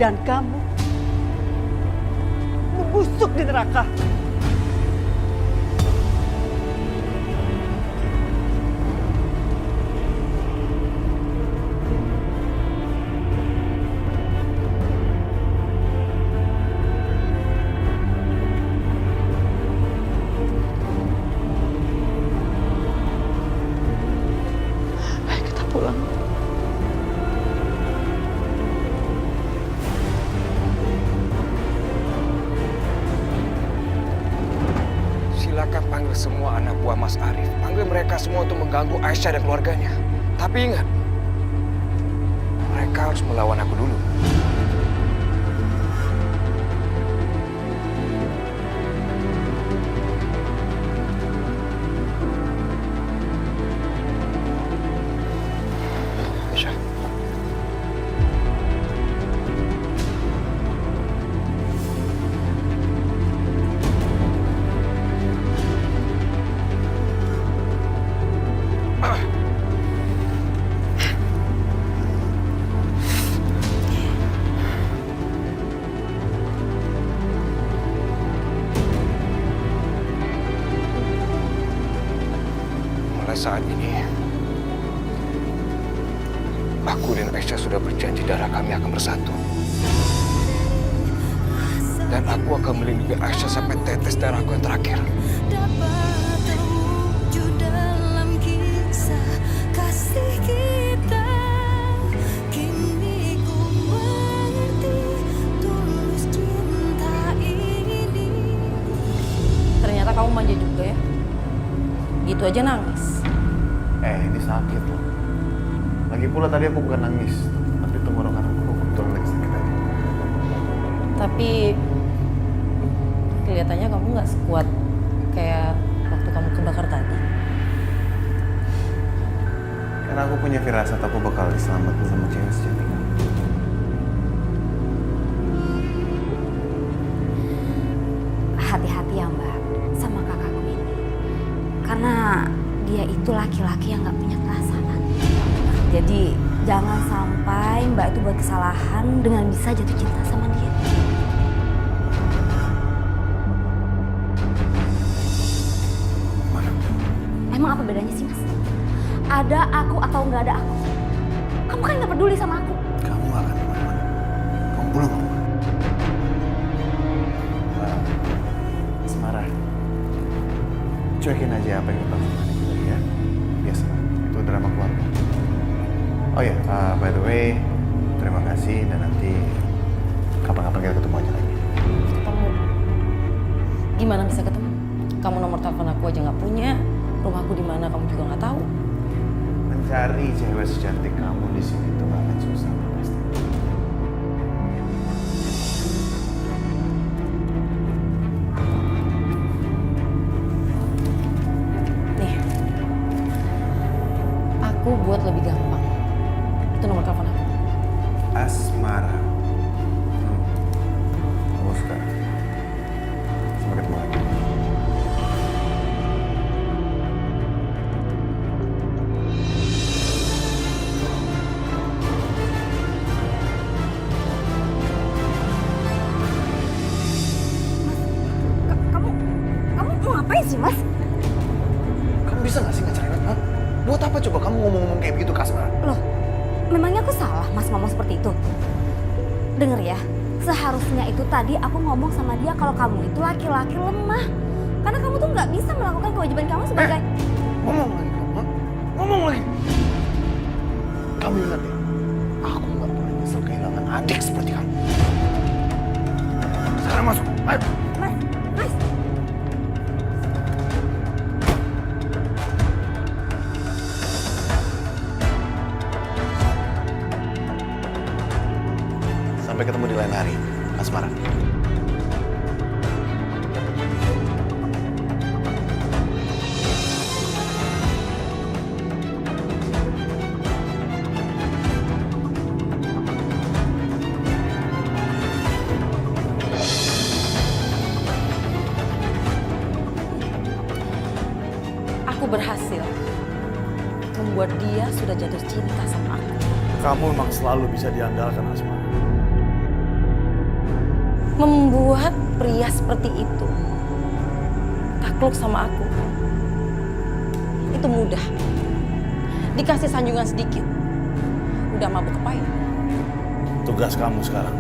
Dan kamu membusuk di neraka. Pulang. Silakan panggil semua anak buah Mas Arif. Panggil mereka semua untuk mengganggu Aisyah dan keluarganya. Tapi ingat, mereka harus melawan aku dulu. Saat ini, aku dan Aisyah sudah berjanji darah kami akan bersatu. Dan aku akan melindungi Aisyah sampai tetes darahku yang terakhir. Ternyata kamu manja juga ya. Gitu aja nangis. Ini sakit loh. Lagi pula tadi aku bukan nangis, tapi tenggorokan aku kebetulan lagi sakit aja. Tapi kelihatannya kamu nggak sekuat kayak waktu kamu kebakar tadi. punya firasat aku bakal diselamatin sama cewek secantik kamu. Hati-hati ya Mbak sama kakakku ini. Karena dia itu laki-laki yang gak punya perasaan. Jadi jangan sampai Mbak itu buat kesalahan dengan bisa jatuh cinta sama dia. Mana? Emang apa bedanya sih Mas? Ada aku atau nggak ada aku? Kamu kan nggak peduli sama aku. Kamu gak akan kemana-mana. Kamu pulang ke rumah. Asmara, cuekin aja apa yang kita lakukan itu ya. Biasa, itu drama keluarga. Oh ya, by the way, terima kasih dan nanti kapan-kapan kita ketemu aja lagi. Ketemu. Gimana bisa ketemu? Kamu nomor telepon aku aja nggak punya. Rumahku di mana kamu juga nggak tahu. Mencari cewek secantik kamu di sini tuh gak akan susah pasti. Nih, aku buat lebih gampang. Itu nomor telepon aku. Asmara. Kamu sekarang. Sampai ketemu lagi. Kamu mau ngapain sih Mas? Kamu bisa gak sih gak cerewet? Hah? Buat apa coba kamu ngomong-ngomong kayak begitu ke Asmara? Loh, memangnya aku salah Mas ngomong seperti itu? Dengar ya, seharusnya itu tadi aku ngomong sama dia kalau kamu itu laki-laki lemah. Karena kamu tuh nggak bisa melakukan kewajiban kamu sebagai... Ngomong lagi kamu, ha? Ngomong lagi. Kamu ingat ya, aku gak pernah nyesel kehilangan adik seperti kamu. Sekarang masuk, ayo. Mas. Sampai ketemu di lain hari, Asmara. Aku berhasil membuat dia sudah jatuh cinta sama aku. Kamu memang selalu bisa diandalkan, Asmara. Membuat pria seperti itu takluk sama aku itu mudah. Dikasih sanjungan sedikit udah mabuk kepayang. Tugas kamu sekarang,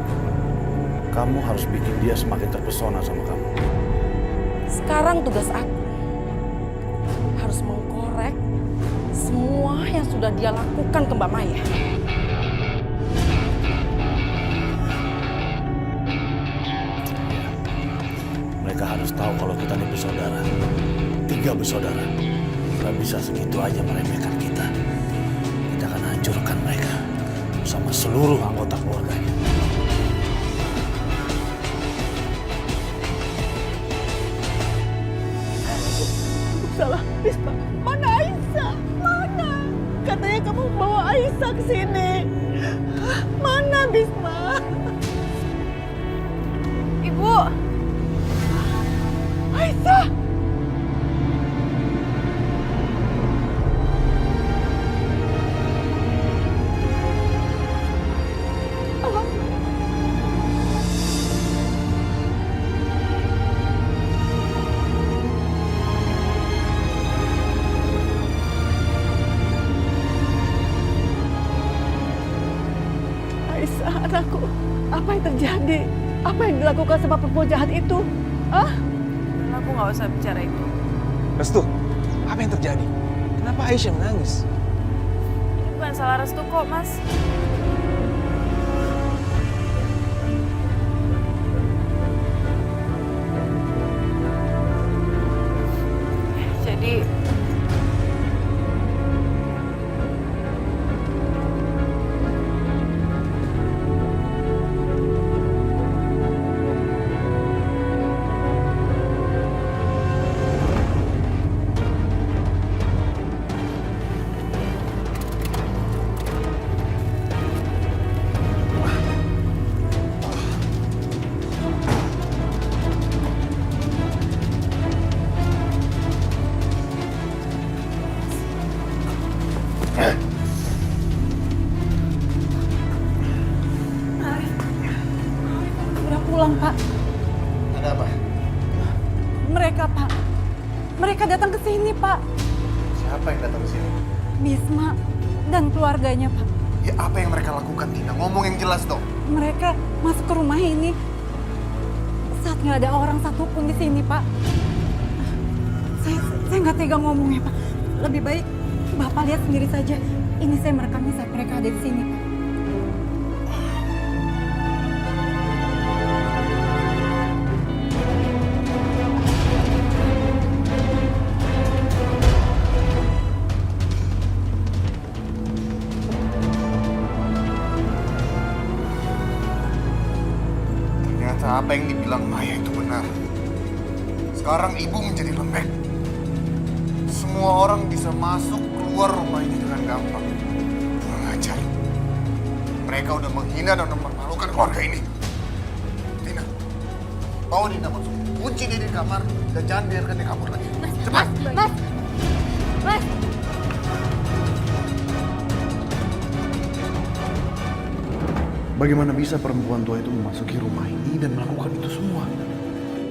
kamu harus bikin dia semakin terpesona sama kamu. Sekarang tugas aku harus mengkorek semua yang sudah dia lakukan ke Mbak Maya. Mereka harus tahu kalau kita ini bersaudara. 3 bersaudara. Gak bisa segitu aja meremehkan kita. Kita akan hancurkan mereka bersama seluruh anggota keluarganya. Salah, Bisma. Mana Aisyah? Mana? Katanya kamu bawa Aisyah ke sini. Mana Bisma? Ibu! Aisyah! Aisyah, anakku, apa yang terjadi? Apa yang dilakukan sama perempuan jahat itu? Ah? Aku nggak usah bicara itu. Restu, apa yang terjadi? Kenapa Aisyah menangis? Ini bukan salah Restu kok, Mas. Jadi mereka datang ke sini, Pak. Siapa yang datang ke sini? Bisma dan keluarganya, Pak. Ya apa yang mereka lakukan, Tina? Ngomong yang jelas dong. Mereka masuk ke rumah ini saat nggak ada orang satupun di sini, Pak. Saya nggak tega ngomongnya, Pak. Lebih baik Bapak lihat sendiri saja. Ini saya merekamnya saat mereka ada di sini, Pak. Ternyata apa yang dibilang Maya itu benar. Sekarang ibu menjadi lembek. Semua orang bisa masuk keluar rumah ini dengan gampang. Kurang ajar. Mereka udah menghina dan mempermalukan keluarga ini. Tina, bawa Dina masuk. Kunci dia di kamar dan jangan biarkan dia kabur lagi. Cepat! Mas! Bagaimana bisa perempuan tua itu memasuki rumah ini dan melakukan itu semua?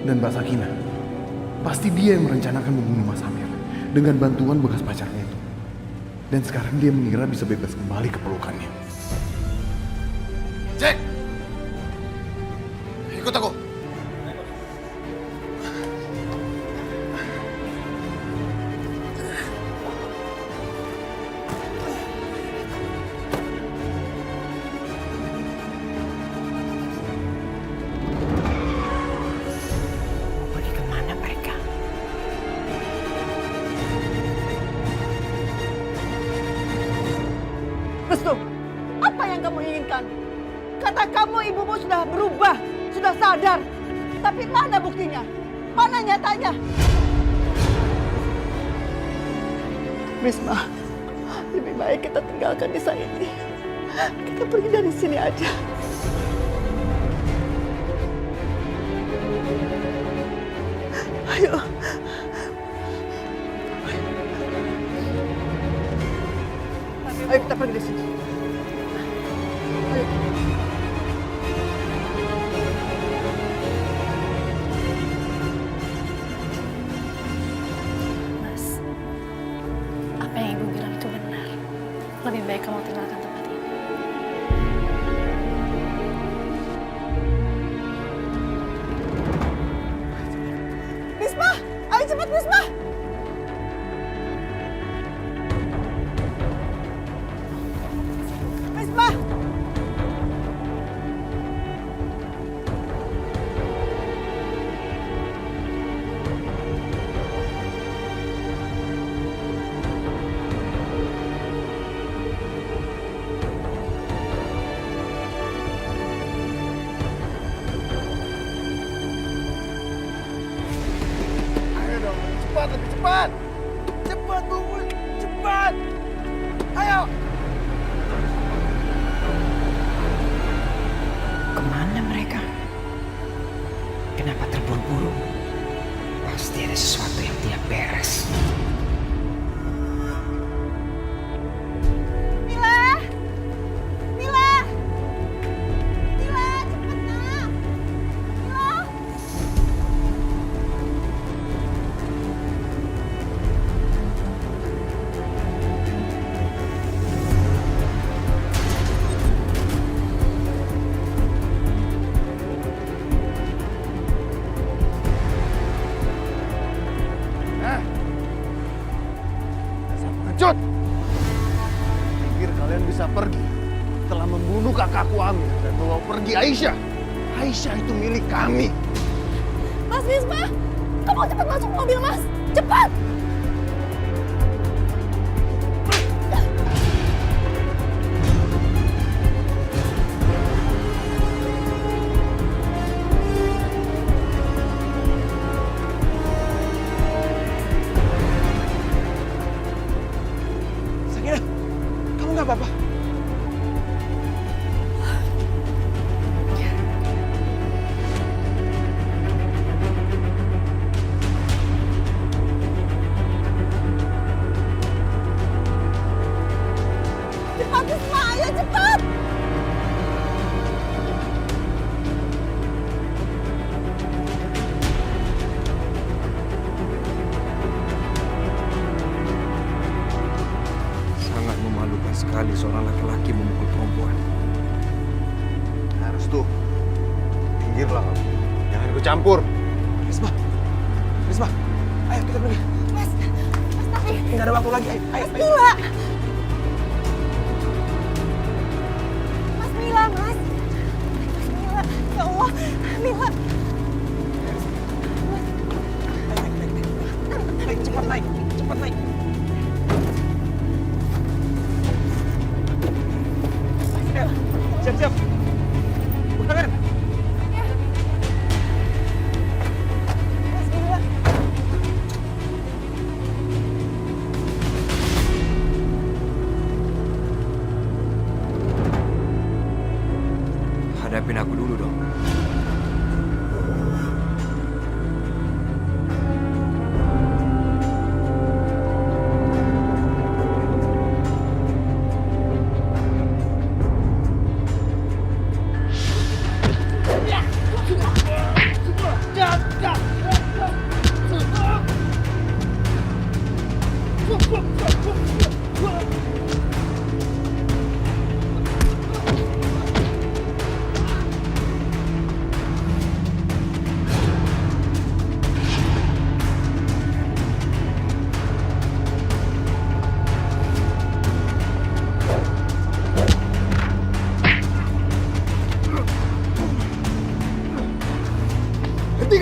Dan Mbak Sakina, pasti dia yang merencanakan membunuh Mas Amir dengan bantuan bekas pacarnya itu. Dan sekarang dia mengira bisa bebas kembali ke pelukannya. Jack! Ikut aku! Restu, apa yang kamu inginkan? Kata kamu ibumu sudah berubah, sudah sadar. Tapi mana buktinya? Mana nyatanya? Bisma, lebih baik kita tinggalkan desa ini. Kita pergi dari sini aja. Ayo. Ayo kita pergi dari sini. Ayo. Mas, apa yang ibu bilang itu benar. Lebih baik kamu tinggalkan tempat ini. Bisma, ayo cepat Bisma. Bisma. Ayo dong, cepat, lebih cepat. Cepat, Bubun, cepat. Ayo. Kemana mereka? Kenapa terburu-buru? Pasti ada sesuatu yang tidak beres. Mila! Mila! Mila, cepat nak! Mila! Dasar pengecut. Pikir kalian bisa pergi setelah membunuh kakakku Amir dan bawa pergi Aisyah. Aisyah itu milik kami. Mas Bisma, kamu cepat masuk mobil, Mas. Cepat! Sakina, kamu nggak apa-apa? sekali seorang laki-laki memukul perempuan. Harus tuh. Pinggirlah kamu. Jangan ikut campur. Risma, Risma, ayo kita pergi. Mas tapi... Nggak ada waktu lagi, ayo. Mas Mila! Mas Mila, Mas! Mas Mila, ya Allah, Mila! Naik, cepat naik, cepat naik. Ayo, siap-siap. Bukakan. Mas Mila! Hadapin aku dulu dong.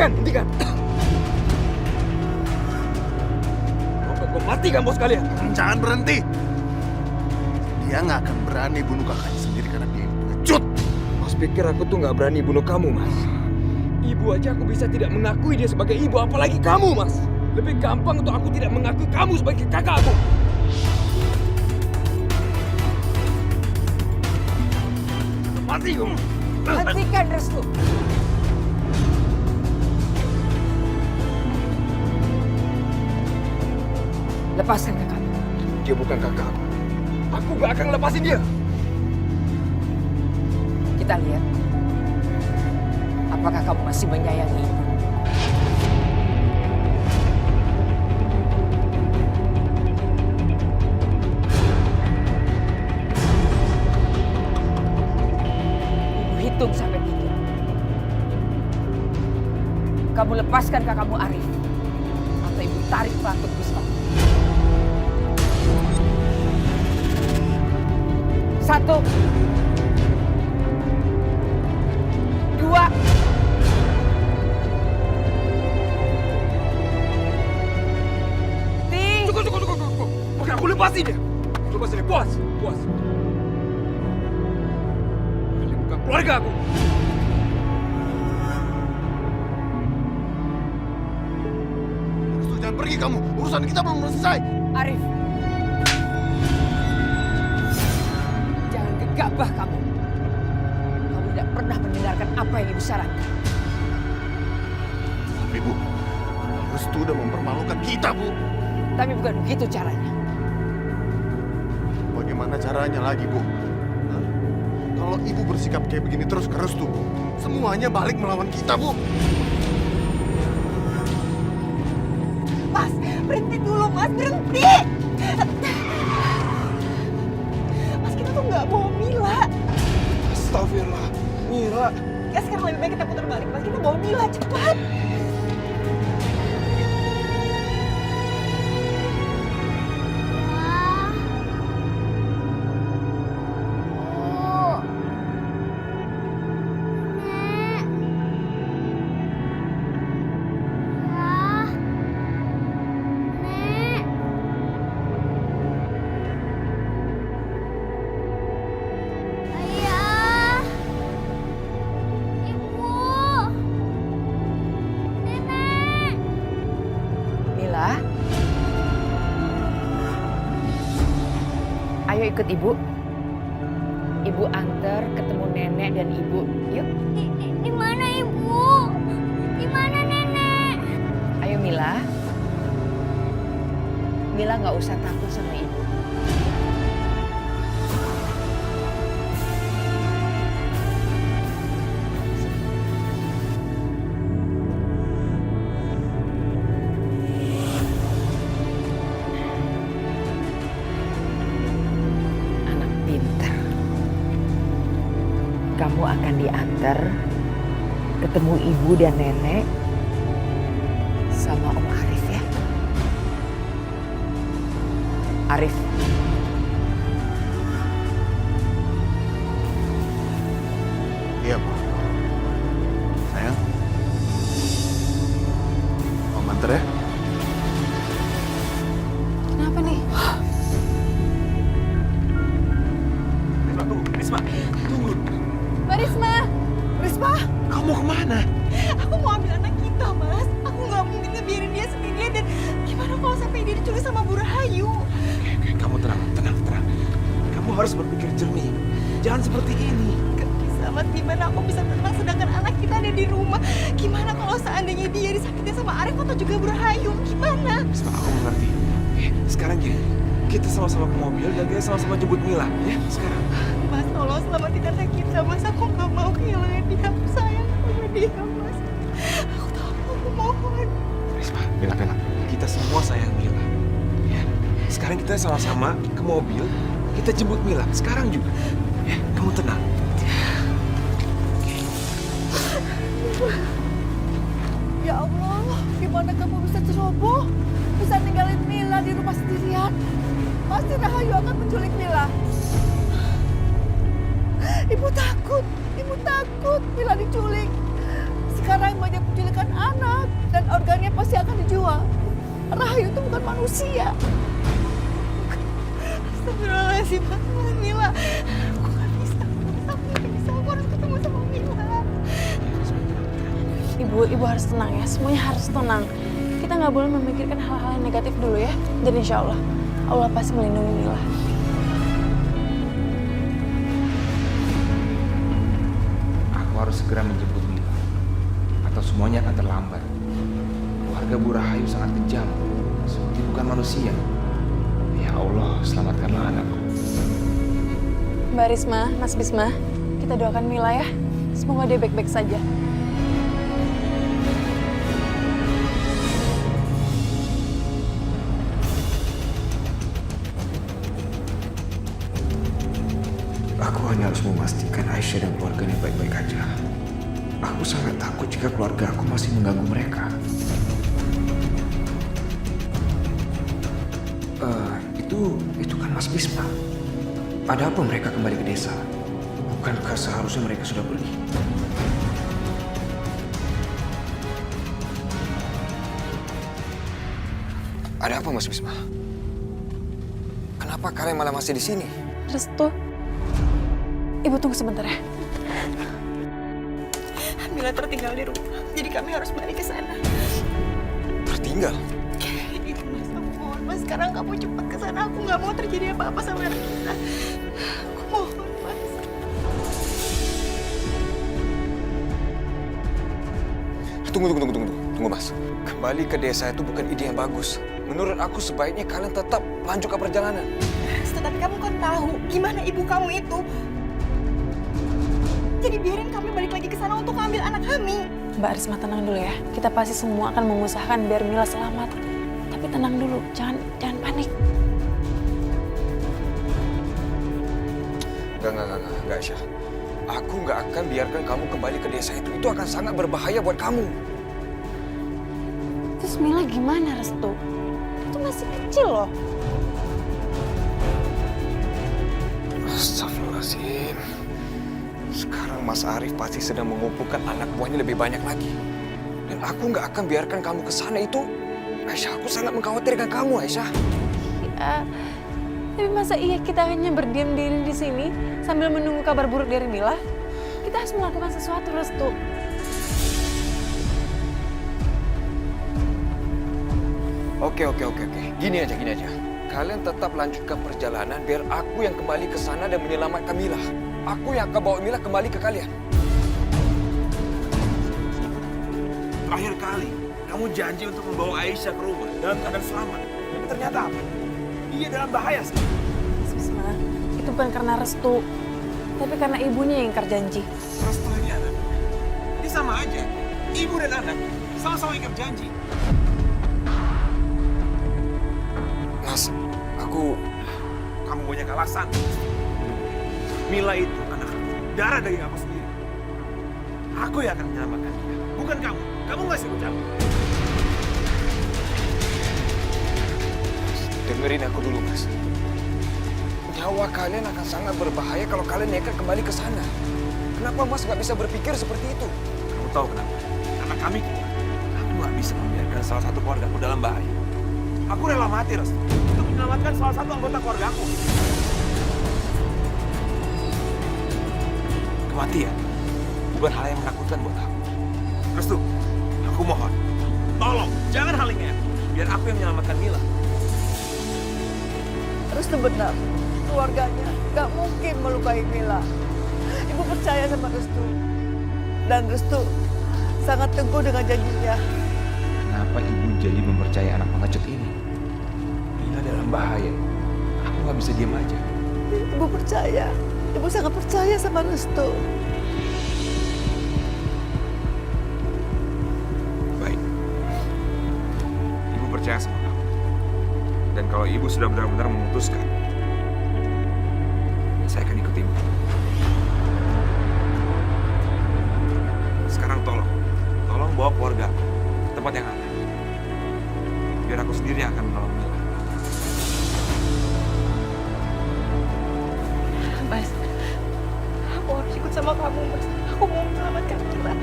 Hentikan! Kau matikan bos kalian. Jangan berhenti. Dia nggak akan berani bunuh kakaknya sendiri karena dia pengecut. Mas pikir aku tuh nggak berani bunuh kamu, Mas. Ibu aja aku bisa tidak mengakui dia sebagai ibu, apalagi kamu, Mas. Lebih gampang untuk aku tidak mengakui kamu sebagai kakak aku. Mati kamu. Hentikan, Restu! Lepaskan kakakmu. Dia bukan kakak aku. Aku gak akan lepasin dia. Kita lihat. Apakah kamu masih menyayangi ibu? Ibu hitung sampai 3. Kamu lepaskan kakakmu Arif. Atau ibu tarik pelantut pistol. 1, 2, 3. Cukup. Oke, aku lepasin dia. Lepasin dia, puas. Kalian bukan keluarga aku. Restu, jangan pergi kamu. Urusan kita belum selesai. Arif. Jangan gegabah kamu. Kamu tidak pernah mendengarkan apa yang ibu sarankan. Tapi Bu, Restu udah mempermalukan kita, Bu. Tapi bukan begitu caranya. Bagaimana caranya lagi, Bu? Hah? Kalau Ibu bersikap kayak begini terus ke Restu, semuanya balik melawan kita, Bu. Mas, berhenti dulu, Mas, berhenti! Mas, kita tuh nggak bawa Mila. Astagfirullah. Mila. Ya sekarang lebih baik kita putar balik, Mas. Kita bawa Mila, cepat! Mila. Ayo ikut ibu. Ibu antar ketemu nenek dan ibu. Yuk. Di mana ibu? Di mana nenek? Ayo Mila. Mila nggak usah takut sama ibu. kamu akan diantar ketemu ibu dan nenek sama Om Arif ya. Arif. Iya, Pak. Sayang. Om antar ya. Kenapa nih? Risma, tunggu. Mbak Risma! Risma, Kamu mau kemana? aku mau ambil anak kita, Mas. Aku nggak mungkin ngebiarin dia sendirian dan gimana kalau sampai dia diculik sama Bu Rahayu? Kamu tenang. Kamu harus berpikir jernih. Jangan seperti ini. Gak bisa, Mas. Gimana aku bisa tenang sedangkan anak kita ada di rumah? Gimana kalau seandainya dia disakitin sama Arif atau juga Bu Rahayu? Gimana? Risma, aku mengerti. Sekarang gini, kita sama-sama ke mobil dan kita sama-sama jemput Mila. Ya, sekarang. Mas, tolong selamatin anak kita, Mas. Aku nggak mau kehilangan dia. Aku sayang sama dia, Mas. Aku tahu, aku mohon. Risma, Mila. Kita semua sayang Mila. Ya. Sekarang kita sama-sama ke mobil, kita jemput Mila. Sekarang juga. Ya, kamu tenang. Ya Allah, gimana kamu bisa ceroboh? Bisa ninggalin Mila di rumah sendirian? Pasti Rahayu akan menculik Mila. Ibu takut Mila diculik. Sekarang banyak penculikan anak dan organnya pasti akan dijual. Rahayu itu bukan manusia. Astagfirullahaladzim, Mila. Aku nggak bisa. Aku harus ketemu sama Mila. Ibu harus tenang ya. Semuanya harus tenang. Kita nggak boleh memikirkan hal-hal yang negatif dulu ya. Dan insya Allah pasti melindungi Mila. Aku harus segera menjemput Mila. Atau semuanya akan terlambat. Keluarga Bu Rahayu sangat kejam. Seperti bukan manusia. Ya Allah, selamatkanlah anakku. Mbak Risma, Mas Bisma, kita doakan Mila ya. Semoga dia baik-baik saja. Aku hanya harus memastikan Aisyah dan keluarganya baik-baik aja. Aku sangat takut jika keluarga aku masih mengganggu mereka. Itu kan Mas Bisma. Ada apa mereka kembali ke desa? Bukankah seharusnya mereka sudah pergi? Ada apa Mas Bisma? Kenapa kalian malah masih di sini? Restu, Ibu tunggu sebentar ya. Mila tertinggal di rumah, jadi kami harus balik ke sana. Tertinggal? Iya, Mas, aku mohon, Mas. Sekarang kamu cepat ke sana. Aku nggak mau terjadi apa-apa sama anak kita. Aku mohon, Mas. Tunggu, Mas. Kembali ke desa itu bukan ide yang bagus. Menurut aku sebaiknya kalian tetap lanjut ke perjalanan. Tetapi kamu kan tahu gimana ibu kamu itu. Jadi biarin kami balik lagi ke sana untuk ambil anak kami. Mbak Risma tenang dulu ya. Kita pasti semua akan mengusahakan biar Mila selamat. Tapi tenang dulu, jangan panik. Enggak, Aisyah. Aku nggak akan biarkan kamu kembali ke desa itu. Itu akan sangat berbahaya buat kamu. Terus Mila gimana, Restu? Itu masih kecil loh. Astagfirullahaladzim. Sekarang Mas Arif pasti sedang mengumpulkan anak buahnya lebih banyak lagi. Dan aku nggak akan biarkan kamu ke sana itu. Aisyah, aku sangat mengkhawatirkan kamu, Aisyah. Ya, tapi masa iya kita hanya berdiam diri di sini sambil menunggu kabar buruk dari Mila? Kita harus melakukan sesuatu, Restu. Oke. Gini aja. Kalian tetap lanjutkan perjalanan biar aku yang kembali ke sana dan menyelamatkan Mila. Aku yang akan bawa Mila kembali ke kalian. Terakhir kali, kamu janji untuk membawa Aisyah ke rumah dalam keadaan selamat. Tapi ternyata apa? Dia dalam bahaya sekarang. Mas Bisma, itu bukan karena Restu, tapi karena ibunya yang ingkar janji. Restu ini anak. Ini sama aja. Ibu dan anak sama-sama ingkar janji. Mas, kamu banyak alasan. Mila itu anak darah dari aku sendiri. Aku yang akan menyelamatkan dia, bukan kamu. Kamu nggak ikut campur. Dengerin aku dulu, Mas. Nyawa kalian akan sangat berbahaya kalau kalian nekat kembali ke sana. Kenapa Mas nggak bisa berpikir seperti itu? Kamu tahu kenapa? Karena kami keluarga. Aku nggak bisa membiarkan salah satu keluarga aku dalam bahaya. Aku rela mati, Restu, untuk menyelamatkan salah satu anggota keluarga aku. Kematian bukan hal yang menakutkan buat aku. Restu, aku mohon, tolong jangan halangi aku. Biar aku yang menyelamatkan Mila. Restu benar, keluarganya gak mungkin melukai Mila. Ibu percaya sama Restu. Dan Restu sangat teguh dengan janjinya. Kenapa ibu jadi mempercayai anak pengecut ini? Mila dalam bahaya. Aku nggak bisa diam aja. Ibu percaya. Ibu sangat percaya sama Restu. Baik. Ibu percaya sama kamu. Dan kalau ibu sudah benar-benar memutuskan, saya akan ikut ibu. Sekarang tolong bawa keluarga aku ke tempat yang aman. Biar aku sendiri yang akan menolong Mila. Mas, aku harus ikut sama kamu, Mas. Aku mau menyelamatkan Mila.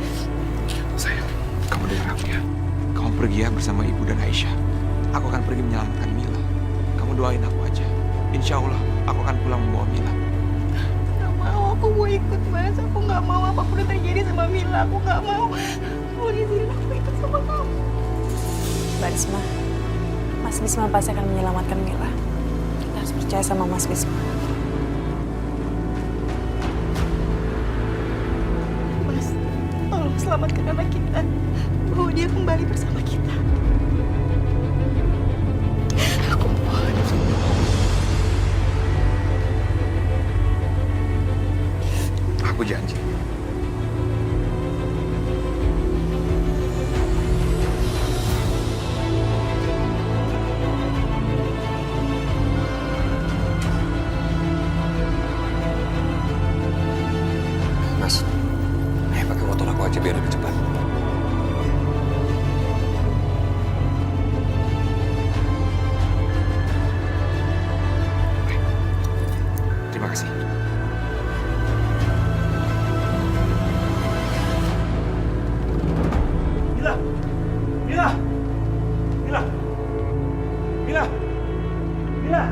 Sayang, kamu dengar aku ya. Kamu pergi ya bersama ibu dan Aisyah. Aku akan pergi menyelamatkan Mila. Kamu doain aku aja. Insya Allah, aku akan pulang membawa Mila. Gak mau, aku mau ikut, Mas. Aku gak mau apapun yang terjadi sama Mila. Aku gak mau. Mau izinin aku ikut sama kamu. Mbak Risma, Mas Bisma pasti akan menyelamatkan Mila. Kita harus percaya sama Mas Bisma. Mas, tolong selamatkan anak kita. Bawa dia kembali bersama kita. Aku mohon. Aku janji. Mas, ayo pakai motor aku aja biar lebih cepat. Baik. Terima kasih. Mila! Mila! Mila! Mila! Mila!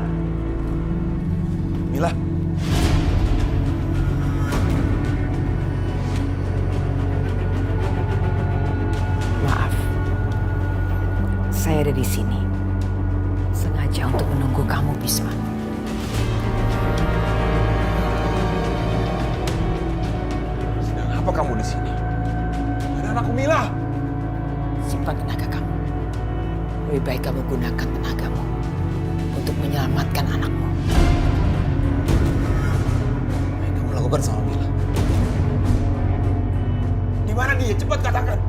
Mila. Maaf, saya ada di sini sengaja untuk menunggu kamu, Bisma. Sedang apa kamu di sini? Ada anakku Mila. Simpan tenaga kamu. Lebih baik kamu gunakan tenagamu untuk menyelamatkan anakmu. Apa yang kamu lakukan sama Mila? Di mana dia? Cepat katakan.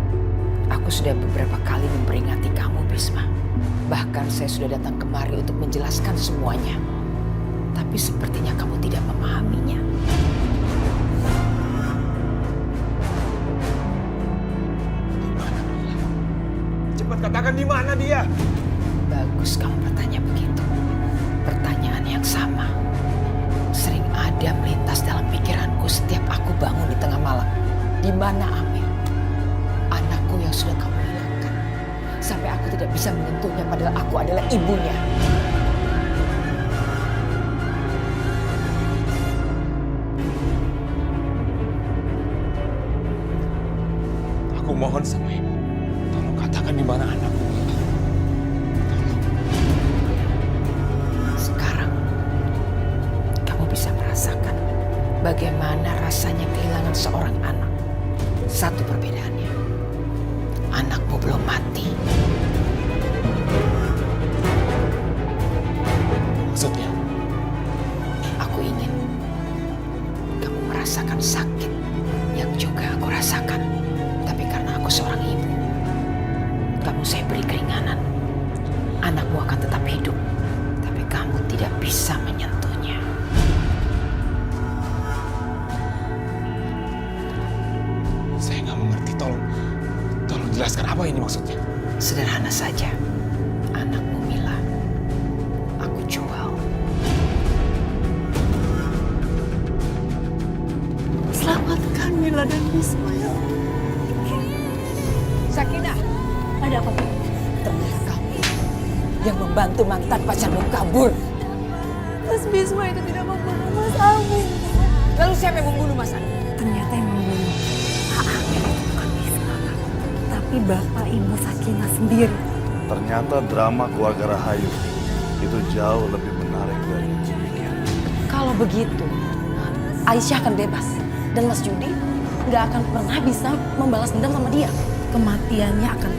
Aku sudah beberapa kali memperingati kamu, Bisma. Bahkan saya sudah datang kemari untuk menjelaskan semuanya. Tapi sepertinya kamu tidak memahaminya. Di mana Mila? Cepat katakan di mana dia? Bagus kamu bertanya begitu. Pertanyaan yang sama sering ada melintas dalam pikiranku setiap aku bangun di tengah malam. Di mana Amir? Anakku yang sudah kamu hilangkan. Sampai aku tidak bisa menyentuhnya padahal aku adalah ibunya. Aku mohon sama ibu. Tolong katakan di mana anakku Mila. Sekarang kamu bisa merasakan bagaimana rasanya kehilangan seorang anak. Satu perbedaannya, anakmu belum mati. Maksudnya? Aku ingin kamu merasakan sakit yang juga aku rasakan. Tapi karena aku seorang ibu, kamu saya beri keringanan. Anakmu akan tetap hidup, tapi kamu tidak bisa menyentuhnya. Saya nggak yang membantu mantan pacarmu kabur. Mas Bisma itu tidak membunuh Mas Amin. Lalu siapa yang membunuh Mas Amin? Ternyata yang membunuh Pak Amir itu bukan Bisma, Pak. Tapi bapak ibu Sakinah sendiri. Ternyata drama keluarga Rahayu itu jauh lebih menarik dari yang saya pikir. Kalau begitu, Aisyah akan bebas. Dan Mas Judi nggak akan pernah bisa membalas dendam sama dia. Kematiannya akan